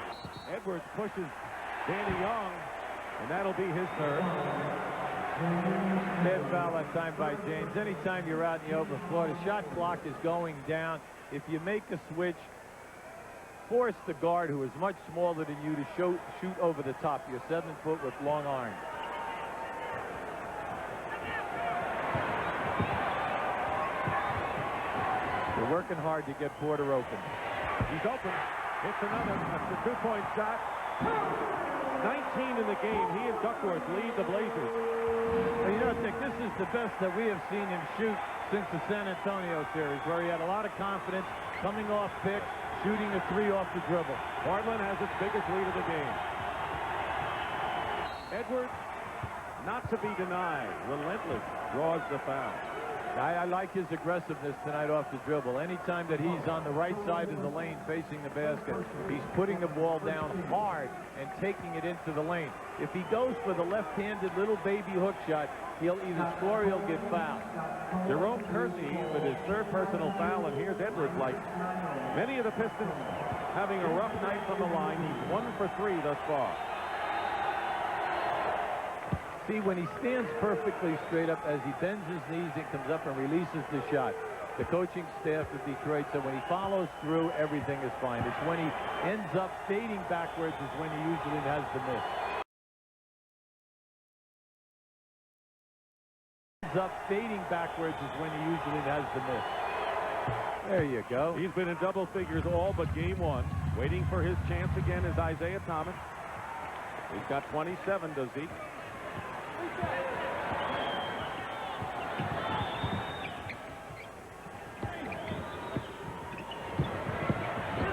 Edwards pushes Danny Young, and that'll be his third. Dead foul that time by James. Anytime you're out in the open floor, the shot clock is going down. If you make a switch, force the guard, who is much smaller than you, to shoot over the top. You're 7 foot with long arms. They're working hard to get Porter open. He's open. Hits another. That's a 2-point shot. 19 in the game. He and Duckworth lead the Blazers. Well, you know, Dick, this is the best that we have seen him shoot since the San Antonio series, where he had a lot of confidence, coming off picks, shooting a 3 off the dribble. Portland has its biggest lead of the game. Edwards, not to be denied, relentless, draws the foul. I like his aggressiveness tonight off the dribble. Anytime that he's on the right side of the lane facing the basket, he's putting the ball down hard and taking it into the lane. If he goes for the left-handed little baby hook shot, he'll either score or he'll get fouled. Jerome Kersey with his third personal foul, and here's Edwards. Like many of the Pistons having a rough night from the line. He's 1 for 3 thus far. See, when he stands perfectly straight up, as he bends his knees and comes up and releases the shot, the coaching staff of Detroit said when he follows through, everything is fine. It's when he ends up fading backwards is when he usually has the miss. Ends up fading backwards is when he usually has the miss. There you go. He's been in double figures all but game 1. Waiting for his chance again is Isiah Thomas. He's got 27, does he?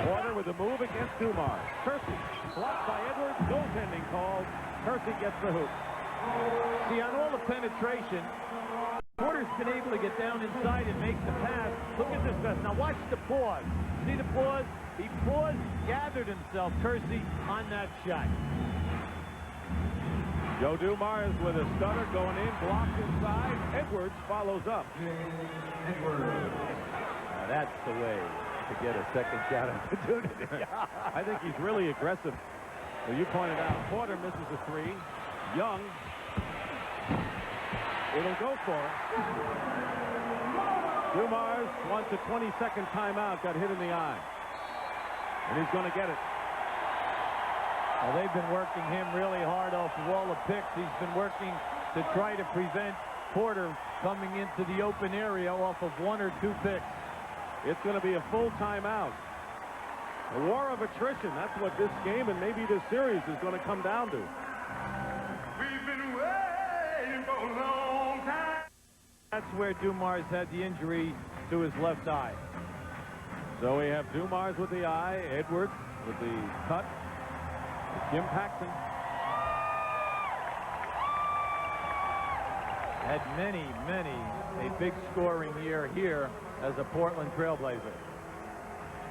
Porter with a move against Dumars. Kersey blocked by Edwards. Goaltending called. Kersey gets the hoop. See, on all the penetration, Porter's been able to get down inside and make the pass. Look at this pass. Now watch the pause. See the pause? He paused, gathered himself, Kersey, on that shot. Joe Dumars with a stutter going in, blocked inside. Edwards follows up. Now that's the way to get a second shot opportunity. I think he's really aggressive. Well, you pointed out, Porter misses a 3. Young. It'll go for it. Dumars wants a 20-second timeout, got hit in the eye. And he's going to get it. Well, they've been working him really hard off of all the picks. He's been working to try to prevent Porter coming into the open area off of 1 or 2 picks. It's going to be a full timeout. A war of attrition. That's what this game and maybe this series is going to come down to. We've been waiting for a long time. That's where Dumars had the injury to his left eye. So we have Dumars with the eye, Edwards with the cut, Jim Paxson. Had many a big scoring year here as a Portland Trailblazer.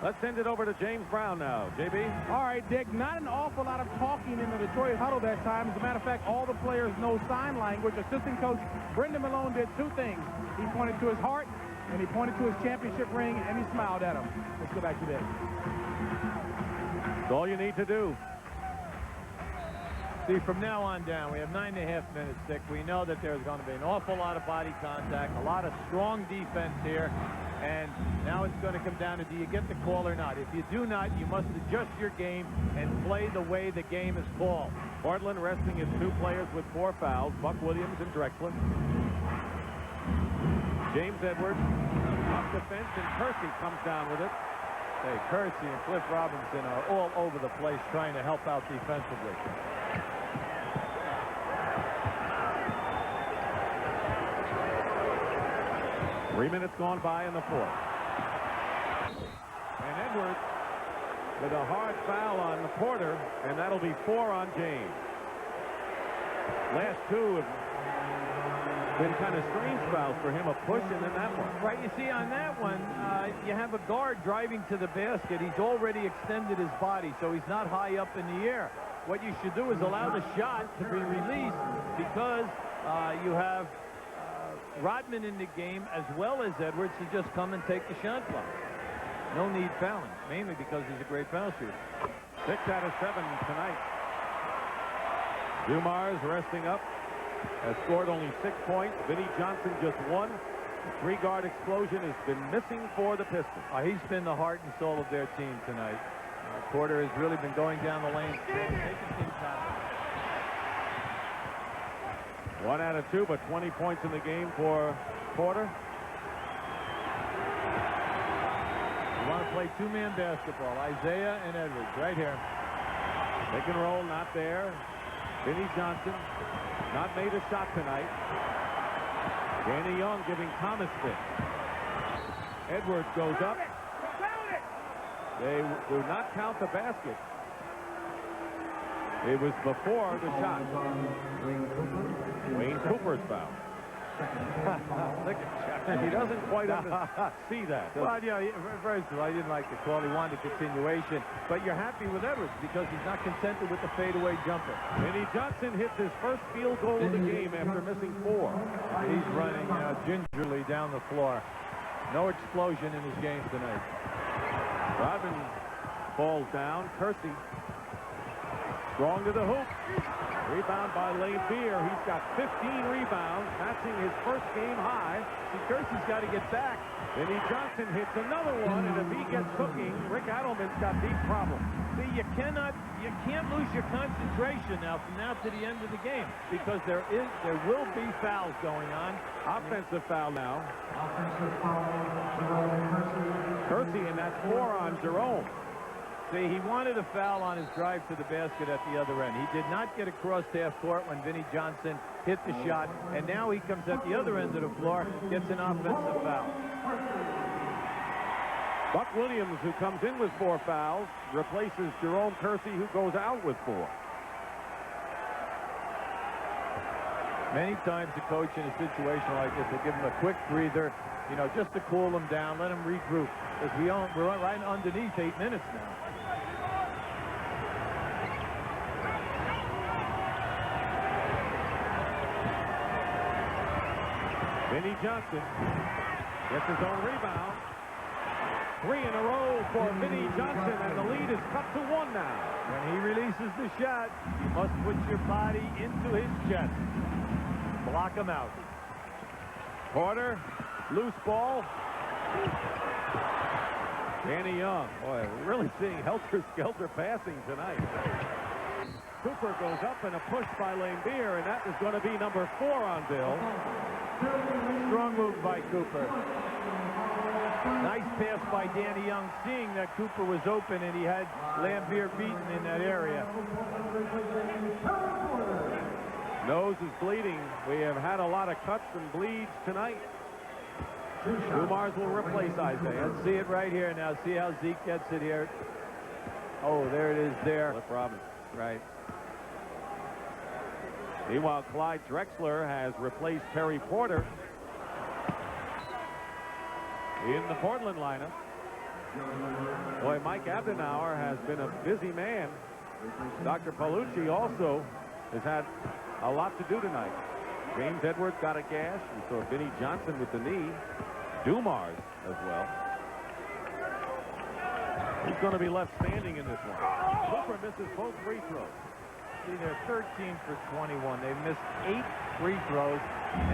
Let's send it over to James Brown now. JB? All right, Dick, not an awful lot of talking in the Detroit huddle that time. As a matter of fact, all the players know sign language. Assistant coach Brendan Malone did 2 things. He pointed to his heart, and he pointed to his championship ring, and he smiled at him. Let's go back to Dick. That's all you need to do. See, from now on down, we have 9.5 minutes, Dick. We know that there's going to be an awful lot of body contact, a lot of strong defense here, and now it's going to come down to, do you get the call or not? If you do not, you must adjust your game and play the way the game is called. Portland resting its 2 players with 4 fouls, Buck Williams and Drexler. James Edwards, off defense, and Kersey comes down with it. Hey, Kersey and Cliff Robinson are all over the place trying to help out defensively. 3 minutes gone by in the 4th. And Edwards with a hard foul on the Porter, and that'll be 4 on James. Last 2 have been kind of strange fouls for him, a push and then that one. Right, you see on that one, you have a guard driving to the basket. He's already extended his body, so he's not high up in the air. What you should do is allow the shot to be released because you have Rodman in the game as well as Edwards to just come and take the shot clock. No need fouling, mainly because he's a great foul shooter. 6 out of 7 tonight. Dumars resting up. Has scored only 6 points. Vinnie Johnson just 1. The 3-guard explosion has been missing for the Pistons. He's been the heart and soul of their team tonight. Porter has really been going down the lane, taking things out. 1 out of 2, but 20 points in the game for Porter. You want to play 2-man basketball. Isiah and Edwards right here. Pick and roll, not there. Vinnie Johnson not made a shot tonight. Danny Young giving Thomas fit. Edwards goes up. They do not count the basket. It was before the shot. Wayne Cooper's foul. Look at Jack. He doesn't quite see that. Well, yeah, first of all, I didn't like the call. He wanted a continuation. But you're happy with Edwards because he's not contented with the fadeaway jumper. Vinnie Johnson hits his first field goal of the game after missing 4. He's running gingerly down the floor. No explosion in his game tonight. Rodman falls down. Kersey strong to the hoop. Rebound by Laimbeer. He's got 15 rebounds, matching his first game high. See, Kersey's got to get back. Vinnie Johnson hits another one, and if he gets cooking, Rick Adelman's got deep problems. See, you can't lose your concentration now from now to the end of the game because there will be fouls going on. Offensive foul now. Kersey, and that's 4 on Jerome. See, he wanted a foul on his drive to the basket at the other end. He did not get across half court when Vinnie Johnson hit the shot, and now he comes at the other end of the floor, gets an offensive foul. Buck Williams, who comes in with 4 fouls, replaces Jerome Kersey, who goes out with 4. Many times the coach in a situation like this will give him a quick breather, you know, just to cool him down, let him regroup, because we're right underneath 8 minutes now. Vinnie Johnson gets his own rebound. 3 in a row for Vinnie Johnson, and the lead is cut to 1 now. When he releases the shot, you must put your body into his chest. Block him out. Porter, loose ball. Danny Young. Boy, we're really seeing helter-skelter passing tonight. Cooper goes up and a push by Laimbeer, and that is going to be number 4 on Bill. Strong move by Cooper. Nice pass by Danny Young, seeing that Cooper was open and he had Laimbeer beaten in that area. Nose is bleeding. We have had a lot of cuts and bleeds tonight. Dumars will replace Isiah. Let's see it right here now. See how Zeke gets it here. Oh, there it is there. Cliff Robinson. Right. Meanwhile, Clyde Drexler has replaced Terry Porter in the Portland lineup. Boy, Mike Abdenauer has been a busy man. Dr. Paolucci also has had a lot to do tonight. James Edwards got a gash. We saw Vinnie Johnson with the knee. Dumars as well. He's going to be left standing in this one. Cooper misses both free throws. See, they're 13 for 21. They've missed 8 free throws.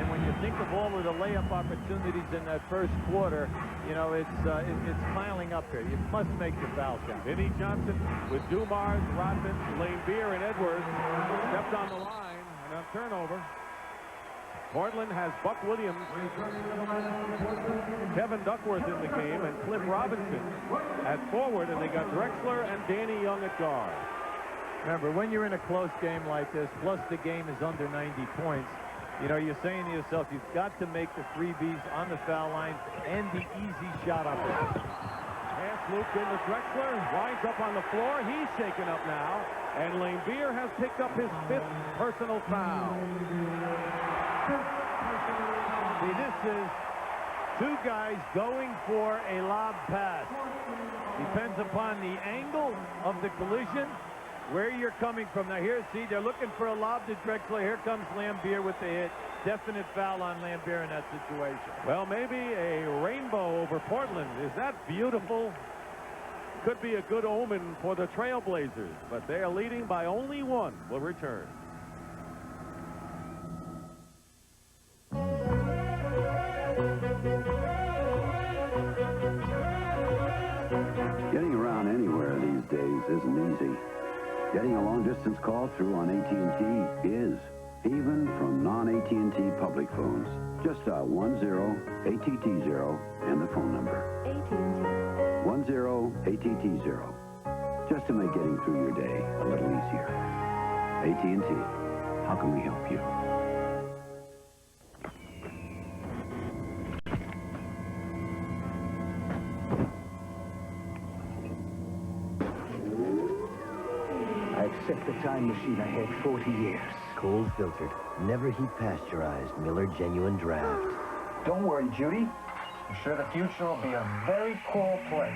And when you think of all of the layup opportunities in that first quarter, you know, it's piling up here. You must make the foul count. Vinnie Johnson with Dumars, Rodman, Laimbeer, and Edwards stepped on the line and a turnover. Portland has Buck Williams, Kevin Duckworth in the game, and Cliff Robinson at forward, and they got Drexler and Danny Young at guard. Remember, when you're in a close game like this, plus the game is under 90 points, you know, you're saying to yourself, you've got to make the freebies on the foul line and the easy shot up there. Pass looped into Drexler, winds up on the floor. He's shaken up now, and Laimbeer has picked up his 5th personal foul. See, this is 2 guys going for a lob pass. Depends upon the angle of the collision, where you're coming from. Now here, see, they're looking for a lob to Drexler. Here comes Laimbeer with the hit. Definite foul on Laimbeer in that situation. Well, maybe a rainbow over Portland. Is that beautiful? Could be a good omen for the Trailblazers, but they are leading by only 1. We'll return. Getting around anywhere these days isn't easy. Getting a long-distance call through on AT&T is, even from non-AT&T public phones. Just dial 10-ATT-0 and the phone number. AT&T. 10-ATT-0. Just to make getting through your day a little easier. AT&T. How can we help you? Set the time machine ahead 40 years. Cold filtered, never heat pasteurized Miller Genuine Draft. Don't worry, Judy. I'm sure the future will be a very cool place.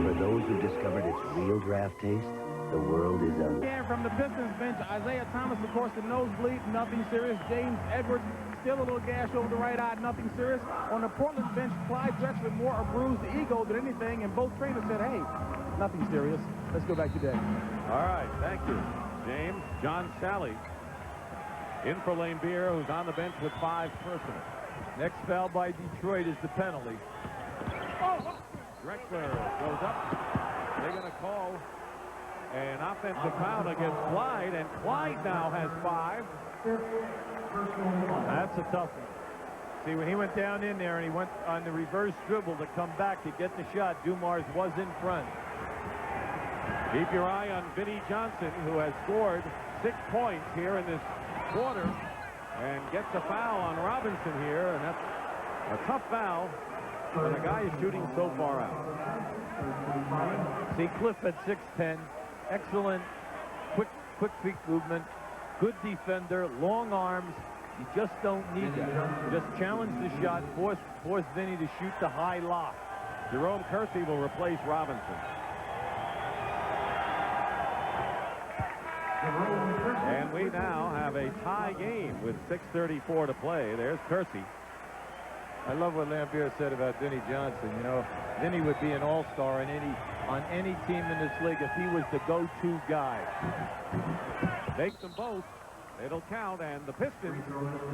For those who discovered its real draft taste, the world is under. Yeah, from the Pistons bench, Isiah Thomas, of course, the nosebleed, nothing serious. James Edwards, still a little gash over the right eye, nothing serious. On the Portland bench, Clyde Drexler, more a bruised ego than anything, and both trainers said, hey, nothing serious. Let's go back to day. All right, thank you, James. John Salley in for Laimbeer, who's on the bench with 5 personal. Next foul by Detroit is the penalty. Drexler goes up. They're going to call an offensive foul against Clyde, and Clyde now has 5. That's a tough one. See, when he went down in there and he went on the reverse dribble to come back to get the shot, Dumars was in front. Keep your eye on Vinnie Johnson, who has scored 6 points here in this quarter and gets a foul on Robinson here, and that's a tough foul when a guy is shooting so far out. See, Cliff at 6'10", excellent quick feet movement, good defender, long arms. You just don't need that. Just challenge the shot, force Vinnie to shoot the high lob. Jerome Kersey will replace Robinson. And we now have a tie game with 6:34 to play. There's Kersey. I love what Laimbeer said about Vinnie Johnson. You know, Vinnie would be an all-star on any team in this league if he was the go-to guy. Make them both. It'll count, and the Pistons,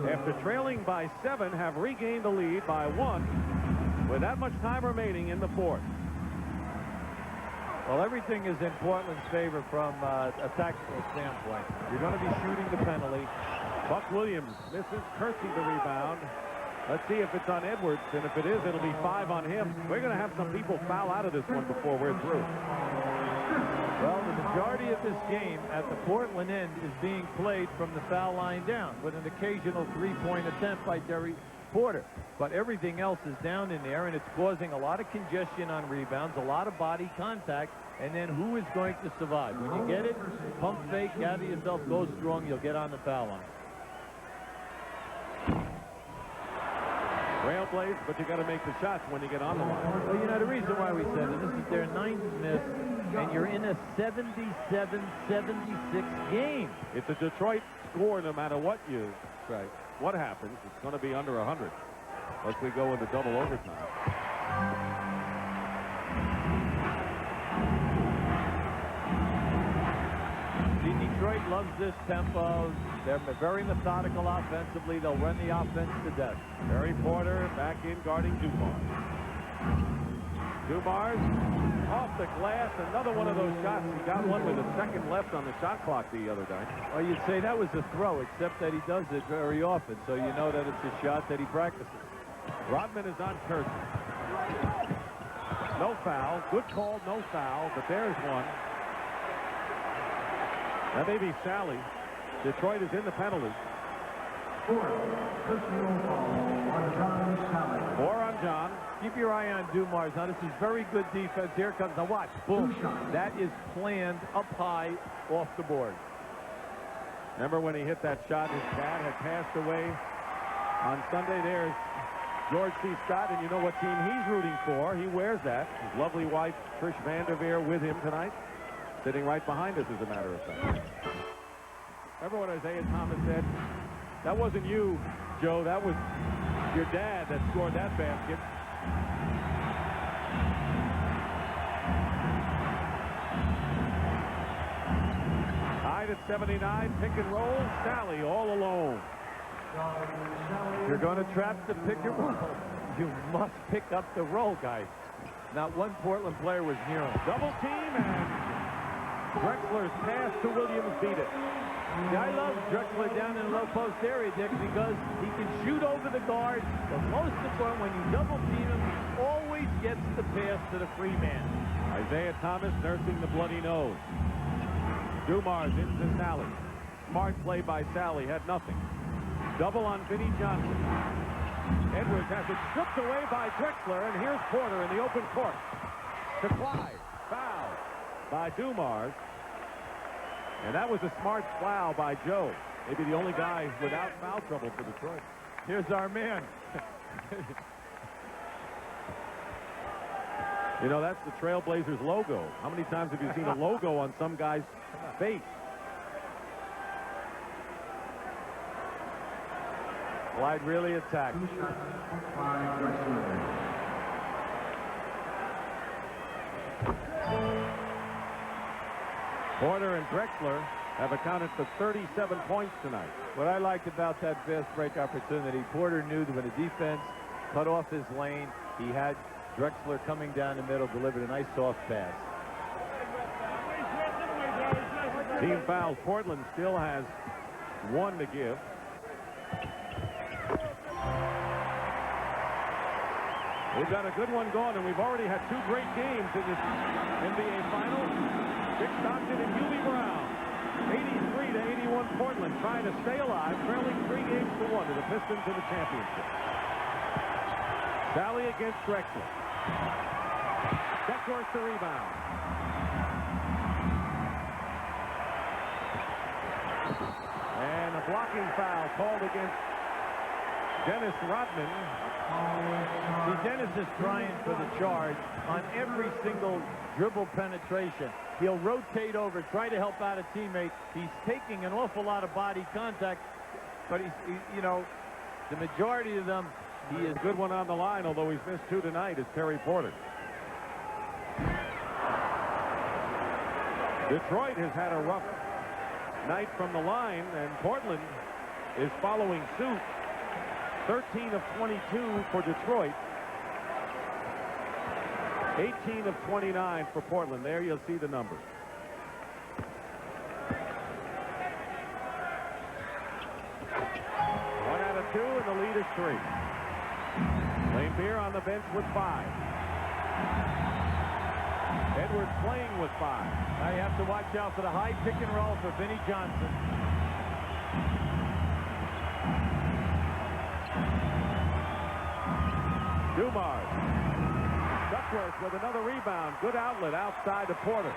after trailing by 7, have regained the lead by 1 with that much time remaining in the 4th. Well, everything is in Portland's favor from a tactical standpoint. You're going to be shooting the penalty. Buck Williams misses. Kersey the rebound. Let's see if it's on Edwards, and if it is, it'll be 5 on him. We're going to have some people foul out of this one before we're through. Well, the majority of this game at the Portland end is being played from the foul line down, with an occasional three-point attempt by Derry Porter. But everything else is down in there, and it's causing a lot of congestion on rebounds, a lot of body contact, and then who is going to survive? When you get it, pump fake, gather yourself, go strong, you'll get on the foul line. Trailblaze, but you got to make the shots when you get on the line. Well, you know, the reason why we said it, this is their 9th miss, and you're in a 77-76 game. It's a Detroit score no matter what what happens. It's going to be under 100 unless we go into double overtime. Detroit loves this tempo. They're very methodical offensively. They'll run the offense to death. Terry Porter back in guarding Dumars. Dumars off the glass. Another one of those shots. He got one with a second left on the shot clock the other night. Well, you'd say that was a throw, except that he does it very often, so you know that it's a shot that he practices. Rodman is on Kersey. No foul. Good call, no foul, but there's one. That may be Salley. Detroit is in the penalty. 4 on John. Keep your eye on Dumars. Now, this is very good defense. Here comes the watch. Boom. That is planned up high off the board. Remember when he hit that shot, his dad had passed away on Sunday. There's George C. Scott, and you know what team he's rooting for. He wears that. His lovely wife, Trish Vanderveer, with him tonight. Sitting right behind us, as a matter of fact. Remember what Isiah Thomas said? That wasn't you, Joe. That was your dad that scored that basket. Tied at 79. Pick and roll. Salley all alone. You're going to trap the pick and roll. You must pick up the roll, guys. Not one Portland player was near him. Double team, and Drexler's pass to Williams beat it. Yeah, I love Drexler down in the low post area, Dick, because he can shoot over the guard. But most important, when you double team him, he always gets the pass to the free man. Isiah Thomas nursing the bloody nose. Dumars into Salley. Smart play by Salley, had nothing. Double on Vinnie Johnson. Edwards has it stripped away by Drexler, and here's Porter in the open court. To Clyde. Foul by Dumars. And that was a smart foul by Joe. Maybe the only guy without foul trouble for Detroit. Here's our man. You know, that's the Trailblazers logo. How many times have you seen a logo on some guy's face? Clyde really attacked. Porter and Drexler have accounted for 37 points tonight. What I liked about that fast break opportunity, Porter knew that when the defense cut off his lane, he had Drexler coming down the middle, delivered a nice soft pass. Team fouls. Portland still has one to give. We've got a good one going, and we've already had 2 great games in this NBA Finals. Dick Stockton and Hubie Brown. 83-81 Portland trying to stay alive, trailing 3 games to 1 to the Pistons in the championship. Salley against Drexler. Duckworth the rebound. And a blocking foul called against Dennis Rodman. See, Dennis is trying for the charge on every single dribble penetration. He'll rotate over, try to help out a teammate. He's taking an awful lot of body contact, but you know, the majority of them, he is good one on the line, although he's missed 2 tonight, is Terry Porter. Detroit has had a rough night from the line, and Portland is following suit. 13 of 22 for Detroit. 18 of 29 for Portland. There you'll see the numbers. 3. Laimbeer on the bench with 5. Edwards playing with 5. Now you have to watch out for the high pick and roll for Vinnie Johnson. Dumars. Duckworth with another rebound. Good outlet outside to Porter.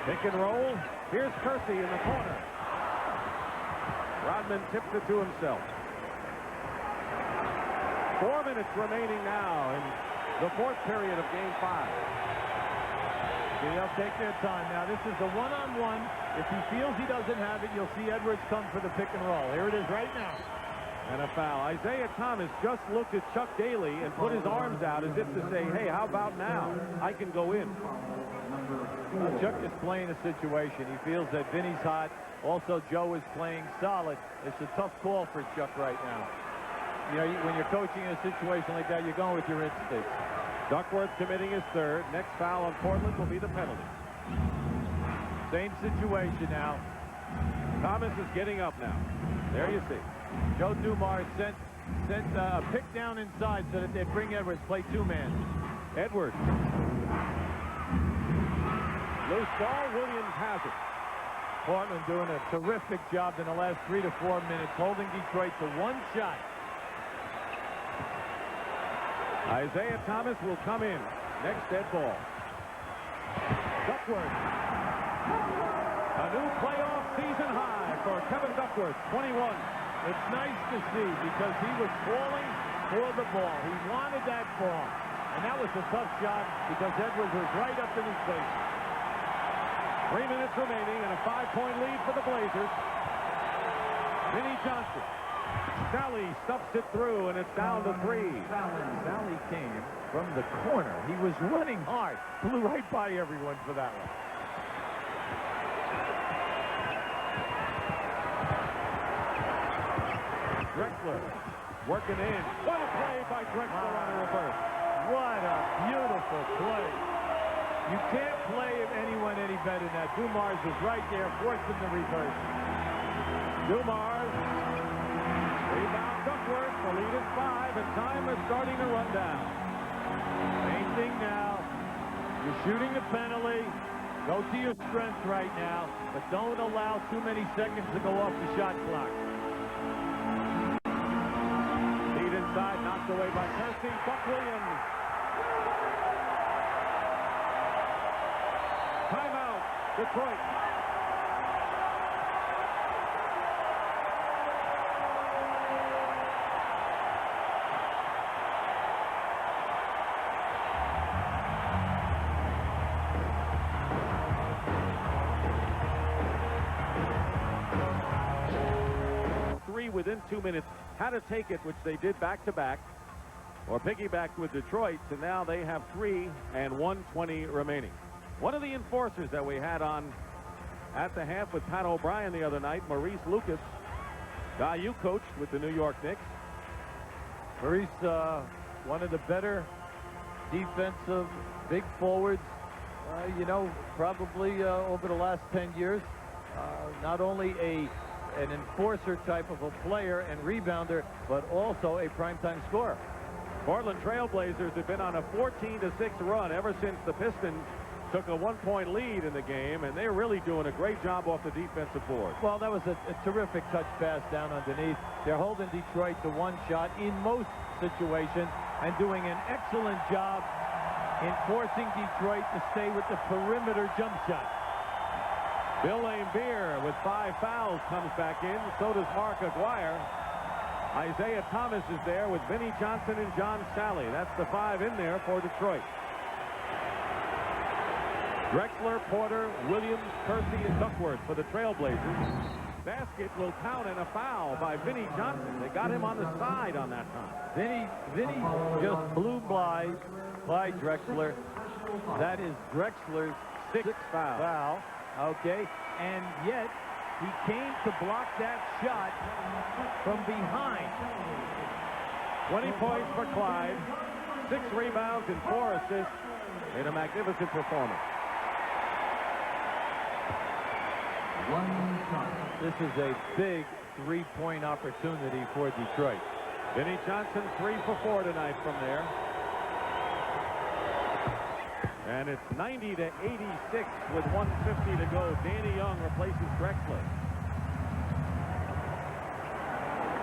Pick and roll. Here's Kersey in the corner. Rodman tips it to himself. 4 minutes remaining now in the 4th period of Game 5. They'll take their time. Now, this is a one-on-one. If he feels he doesn't have it, you'll see Edwards come for the pick and roll. Here it is right now. And a foul. Isiah Thomas just looked at Chuck Daly and put his arms out as if to say, hey, how about now? I can go in. Chuck is playing a situation. He feels that Vinnie's hot. Also, Joe is playing solid. It's a tough call for Chuck right now. You know, when you're coaching in a situation like that, you're going with your instincts. Duckworth committing his 3rd. Next foul on Portland will be the penalty. Same situation now. Thomas is getting up now. There you see. Joe Dumars sent a pick down inside so that they'd bring Edwards, play 2-man. Edwards. Loose ball, Williams has it. Portland doing a terrific job in the last 3 to 4 minutes, holding Detroit to 1 shot. Isiah Thomas will come in. Next dead ball. Duckworth. A new playoff season high for Kevin Duckworth, 21. It's nice to see because he was falling for the ball. He wanted that ball. And that was a tough shot because Edwards was right up in his face. 3 minutes remaining and a 5-point lead for the Blazers. Vinnie Johnson. Salley stuffs it through, and it's down to 3. Salley came from the corner. He was running hard. Flew right by everyone for that one. Drexler working in. What a play by Drexler on a reverse. What a beautiful play. You can't play anyone any better than that. Dumars was right there, forced him to reverse. Dumars. Rebound Duckworth. The lead is 5, and time is starting to run down. Same thing now. You're shooting the penalty. Go to your strength right now, but don't allow too many seconds to go off the shot clock. Lead inside, knocked away by Kersey. Buck Williams. Timeout, Detroit. Within 2 minutes, had to take it, which they did back-to-back, or piggybacked with Detroit, so now they have 3 and 1:20 remaining. One of the enforcers that we had on at the half with Pat O'Brien the other night, Maurice Lucas, guy you coached with the New York Knicks. Maurice, one of the better defensive big forwards, you know, probably over the last 10 years. Not only an enforcer type of a player and rebounder, but also a primetime scorer. Portland Trailblazers have been on a 14-6 run ever since the Pistons took a 1-point lead in the game, and they're really doing a great job off the defensive board. Well, that was a terrific touch pass down underneath. They're holding Detroit to 1 shot in most situations and doing an excellent job in forcing Detroit to stay with the perimeter jump shot. Bill Laimbeer with 5 fouls comes back in. So does Mark Aquirre. Isiah Thomas is there with Vinnie Johnson and John Salley. That's the 5 in there for Detroit. Drexler, Porter, Williams, Kersey, and Duckworth for the Trailblazers. Basket will count and a foul by Vinnie Johnson. They got him on the side on that time. Vinnie just blew by Drexler. That is Drexler's 6th foul. Okay, and yet he came to block that shot from behind. 20 points for Clyde, 6 rebounds and 4 assists in a magnificent performance. This is a big, three-point opportunity for Detroit. Vinnie Johnson 3 for 4 tonight from there. And it's 90 to 86 with 1:50 to go. Danny Young replaces Drexler.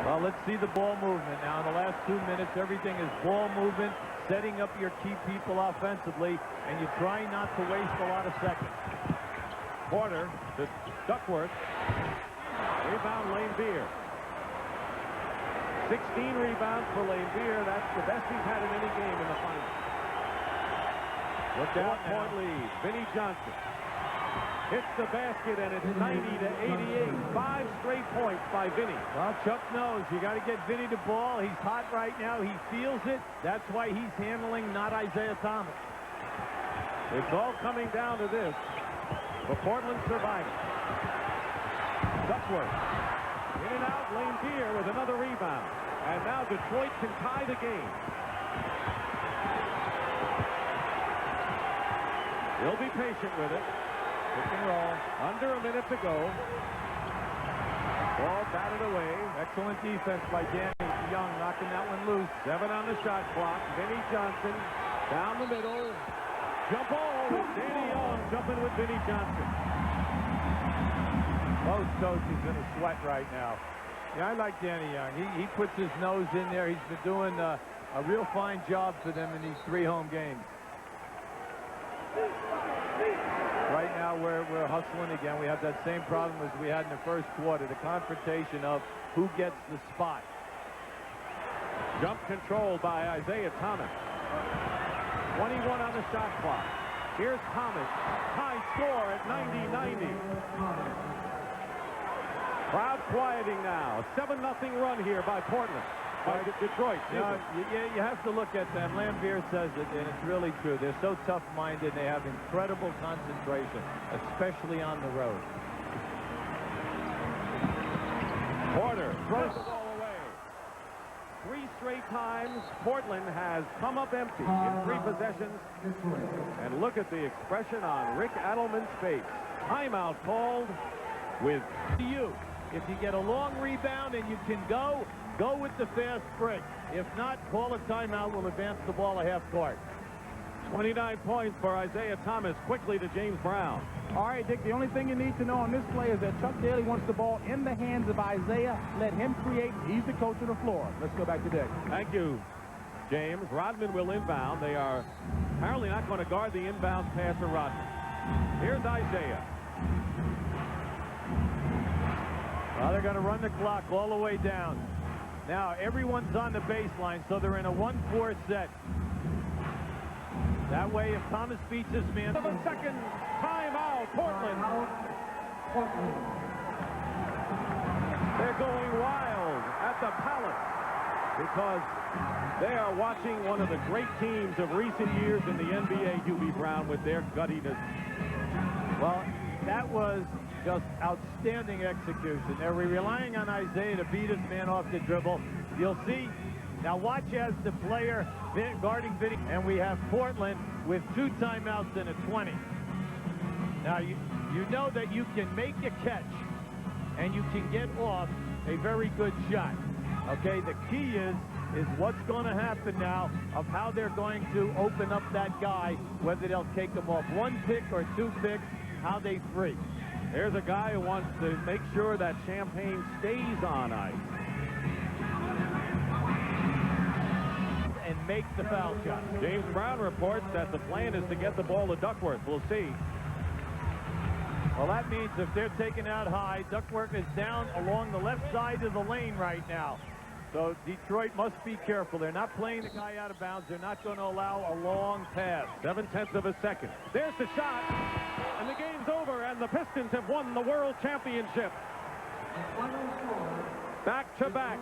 Well, let's see the ball movement now. In the last 2 minutes, everything is ball movement, setting up your key people offensively, and you try not to waste a lot of seconds. Porter to Duckworth. Rebound Laimbeer. 16 rebounds for Laimbeer. That's the best he's had in any game in the finals. Look out now. 4-point lead. Vinnie Johnson hits the basket, and it's 90 to 88. 5 straight points by Vinnie. Well, Chuck knows you got to get Vinnie the ball. He's hot right now. He feels it. That's why he's handling not Isiah Thomas. It's all coming down to this. For Portland surviving. Duckworth. In and out, Laimbeer with another rebound. And now Detroit can tie the game. He'll be patient with it. Pick and roll. Under a minute to go. Ball batted away. Excellent defense by Danny Young, knocking that one loose. 7 on the shot clock. Vinnie Johnson down the middle. Jump ball. Danny Young jumping with Vinnie Johnson. Most coaches in a sweat right now. Yeah, I like Danny Young. He puts his nose in there. He's been doing a real fine job for them in these 3 home games. Right now we're hustling again. We have that same problem as we had in the first quarter, the confrontation of who gets the spot. Jump control by Isiah Thomas. 21 on the shot clock. Here's Thomas. High score at 90-90. Crowd quieting now. 7-0 run here by Portland. By Detroit. You have to look at that. Laimbeer says it, and it's really true. They're so tough-minded. They have incredible concentration, especially on the road. Porter throws the ball away. 3 straight times, Portland has come up empty in 3 possessions. And look at the expression on Rick Adelman's face. Timeout called with you. If you get a long rebound and you can go with the fast break. If not, call a timeout. We'll advance the ball a half court. 29 points for Isiah Thomas. Quickly to James Brown. All right, Dick, the only thing you need to know on this play is that Chuck Daly wants the ball in the hands of Isiah. Let him create. He's the coach of the floor. Let's go back to Dick. Thank you, James. Rodman will inbound. They are apparently not going to guard the inbound pass of Rodman. Here's Isiah. Well, they're going to run the clock all the way down. Now, everyone's on the baseline, so they're in a 1-4 set. That way, if Thomas beats this man... 7-second timeout, Portland. They're going wild at the Palace because they are watching one of the great teams of recent years in the NBA, Hubie Brown, with their guttiness. Well, that was just outstanding execution. They were relying on Isiah to beat his man off the dribble. You'll see. Now watch as the player guarding Vinnie, and we have Portland with 2 timeouts and a 20. Now you know that you can make a catch and you can get off a very good shot. Okay, the key is what's going to happen now of how they're going to open up that guy, whether they'll take him off 1 pick or 2 picks, how they free. Here's a guy who wants to make sure that Champagne stays on ice. And make the foul shot. James Brown reports that the plan is to get the ball to Duckworth. We'll see. Well, that means if they're taken out high, Duckworth is down along the left side of the lane right now. So Detroit must be careful. They're not playing the guy out of bounds. They're not going to allow a long pass. 0.7 of a second. There's the shot. And the game's over, and the Pistons have won the World Championship. Back to back.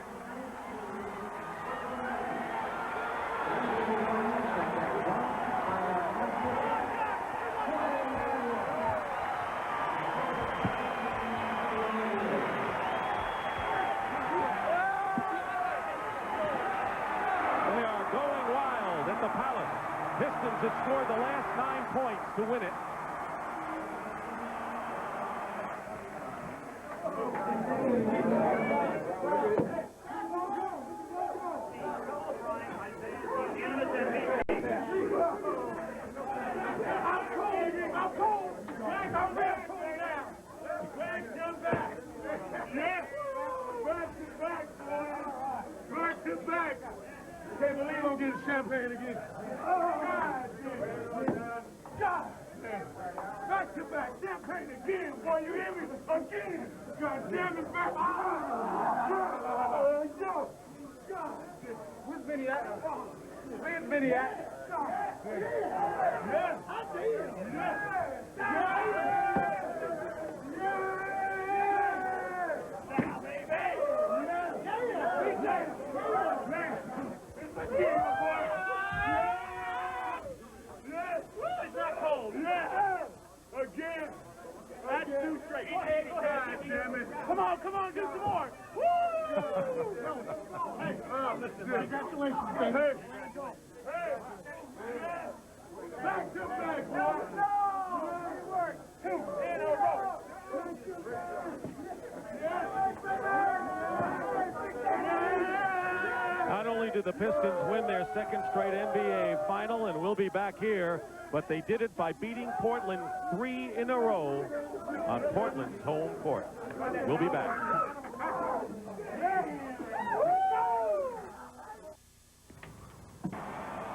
The Palace. Pistons have scored the last 9 points to win it. get the champagne again. God damn. Back to back. Champagne again. Boy, you hear me? Again. God damn it, back. Where's Vinnie at? Where's Vinnie at? Yeah. I did. It's not cold. Yeah. Again. That's two straight. God damn it. Come on, do some more. Woo! Hey, congratulations, baby. Hey. Back to back, boy. Two in a row. Not only did the Pistons win their second straight NBA final and will be back here, but they did it by beating Portland 3 in a row on Portland's home court. We'll be back.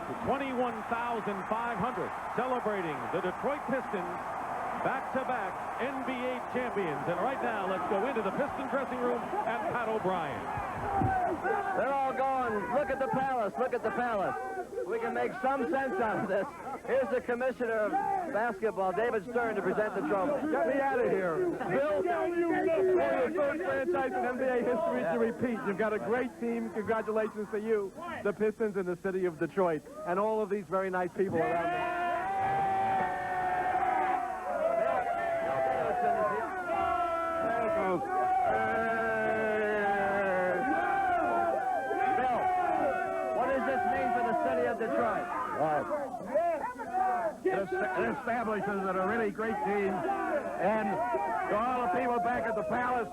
The 21,500 celebrating the Detroit Pistons back-to-back NBA champions. And right now, let's go into the Piston dressing room and Pat O'Brien. They're all going, look at the palace, look at the palace. We can make some sense out of this. Here's the commissioner of basketball, David Stern, to present the trophy. Get me out of here. Bill, you're the first franchise in NBA history to repeat. You've got a great team. Congratulations to you, the Pistons in the city of Detroit, and all of these very nice people around there. Detroit. Right. It establishes that a really great team, and to all the people back at the Palace,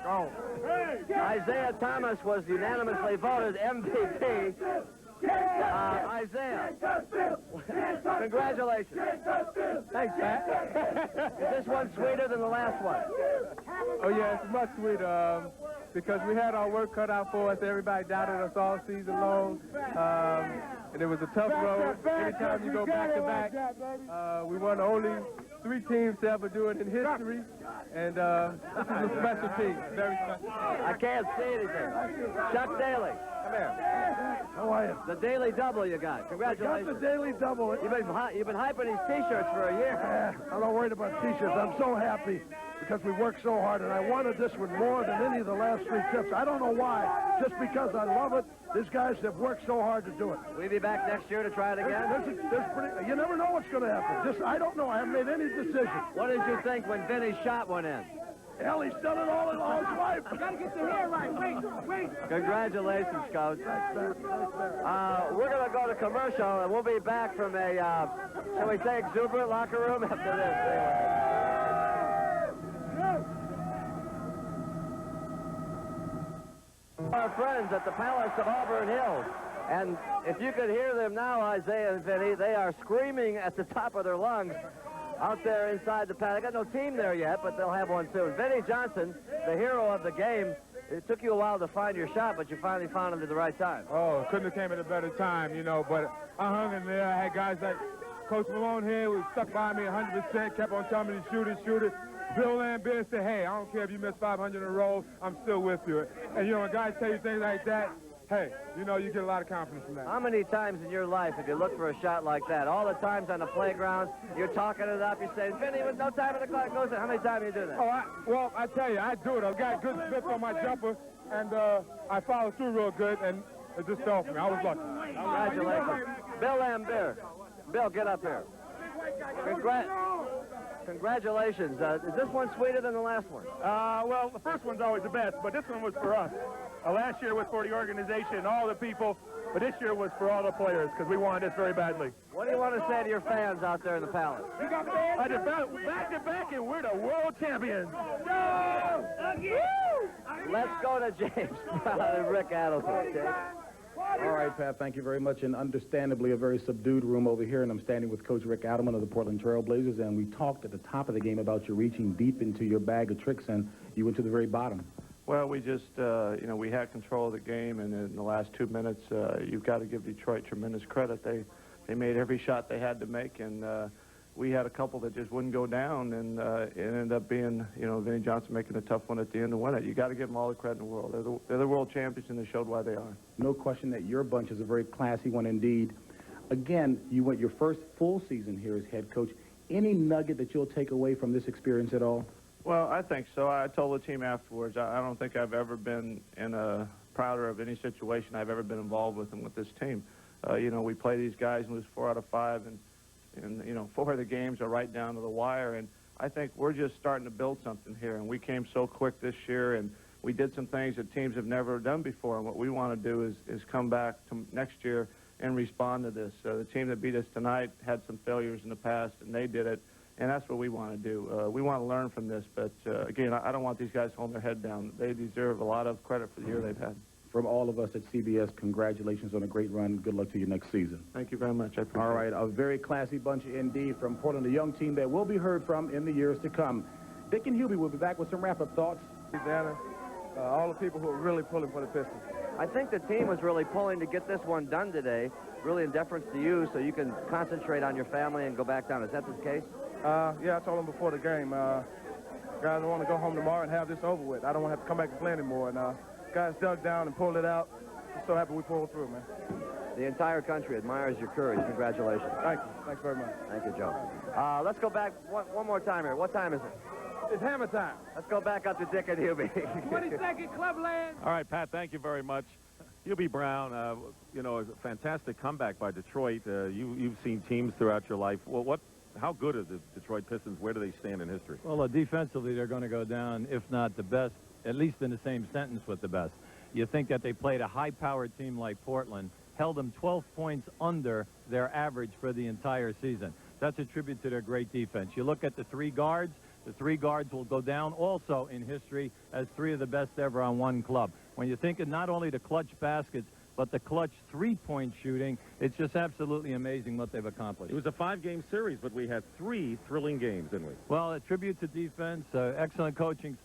go. Isiah Thomas was unanimously voted MVP. Isiah, congratulations. Thanks, Pat. Is this one sweeter than the last one? Oh, yeah, it's much sweeter because we had our work cut out for us. Everybody doubted us all season long. And it was a tough road. Anytime you go back-to-back, we won the only 3 teams to ever do it in history. And this is a special team, very special team. I can't see anything. Chuck Daly, come here. How are you? The Daily Double you got. Congratulations. I got the Daily Double. You've been hyping these T-shirts for a year. I'm not worried about T-shirts. I'm so happy because we worked so hard, and I wanted this one more than any of the last 3 trips. I don't know why. Just because I love it. These guys have worked so hard to do it. Will you be back next year to try it again? You never know what's going to happen. I don't know. I haven't made any decision. What did you think when Vinnie shot one in? Hell, he's done it all his life. You gotta get the hair right. Wait. Congratulations, Coach. We're going to go to commercial, and we'll be back from a, shall we say, exuberant locker room after this. Our friends at the Palace of Auburn Hills. And if you could hear them now, Isiah and Vinnie, they are screaming at the top of their lungs out there inside the palace. They got no team there yet, but they'll have one soon. Vinnie Johnson, the hero of the game. It took you a while to find your shot, but you finally found him at the right time. Oh, couldn't have came at a better time, you know, but I hung in there. I had guys like Coach Malone here who stuck by me 100%, kept on telling me to shoot it. Bill Laimbeer said, hey, I don't care if you miss 500 in a row, I'm still with you. And, you know, when guys tell you things like that, hey, you know, you get a lot of confidence from that. How many times in your life have you looked for a shot like that? All the times on the playground, you're talking it up, you're saying, Vinnie, with no time in the clock goes in. How many times do you do that? Oh, I tell you, I do it. I've got good splits on my jumper, and I follow through real good, and it just fell for me. I was lucky. Congratulations. Bill Laimbeer. Bill, get up here. Congratulations. Is this one sweeter than the last one? Well, the first one's always the best, but this one was for us. Last year was for the organization and all the people, but this year was for all the players because we wanted this very badly. What do you want to say to your fans out there in the Palace? Back to back, and we're the world champions. Let's go to James Brown and Rick Adelson. James. All right, Pat, thank you very much. And understandably, a very subdued room over here, and I'm standing with Coach Rick Adelman of the Portland Trail Blazers, and we talked at the top of the game about you reaching deep into your bag of tricks, and you went to the very bottom. Well, we just, you know, we had control of the game, and in the last 2 minutes, you've got to give Detroit tremendous credit. They made every shot they had to make, and we had a couple that just wouldn't go down, and it ended up being, you know, Vinnie Johnson making a tough one at the end to win it. You got to give them all the credit in the world. They're the world champions, and they showed why they are. No question that your bunch is a very classy one indeed. Again, you went your first full season here as head coach. Any nugget that you'll take away from this experience at all? Well, I think so. I told the team afterwards, I don't think I've ever been prouder of any situation I've ever been involved with and with this team. You know, we play these guys and lose 4 out of 5, and you know, 4 of the games are right down to the wire, and I think we're just starting to build something here, and we came so quick this year, and we did some things that teams have never done before, and what we want to do is come back to next year and respond to this. The team that beat us tonight had some failures in the past, and they did it. And that's what we want to do. We want to learn from this, but again, I don't want these guys to hold their head down. They deserve a lot of credit for the year they've had. From all of us at CBS, congratulations on a great run. Good luck to you next season. Thank you very much. I appreciate it. All right, a very classy bunch indeed from Portland, a young team that will be heard from in the years to come. Dick and Hubie will be back with some wrap-up thoughts. Louisiana, all the people who are really pulling for the Pistons. I think the team was really pulling to get this one done today, really in deference to you, so you can concentrate on your family and go back down. Is that the case? Yeah, I told them before the game, guys, I want to go home tomorrow and have this over with. I don't want to have to come back and play anymore. And guys dug down and pulled it out. I'm so happy we pulled through, man. The entire country admires your courage. Congratulations. Thank you. Thanks very much. Thank you, Joe. Let's go back one more time here. What time is it? It's hammer time. Let's go back up to Dick and Hubie. 22nd Clubland. All right, Pat, thank you very much. Hubie Brown, you know, a fantastic comeback by Detroit. You've seen teams throughout your life. Well, how good are the Detroit Pistons? Where do they stand in history? Well, defensively, they're going to go down, if not the best, at least in the same sentence with the best. You think that they played a high-powered team like Portland, held them 12 points under their average for the entire season. That's a tribute to their great defense. You look at the 3 guards. The 3 guards will go down also in history as 3 of the best ever on one club. When you think of not only the clutch baskets, but the clutch 3-point shooting, it's just absolutely amazing what they've accomplished. It was a 5-game series, but we had 3 thrilling games, didn't we? Well, a tribute to defense, excellent coaching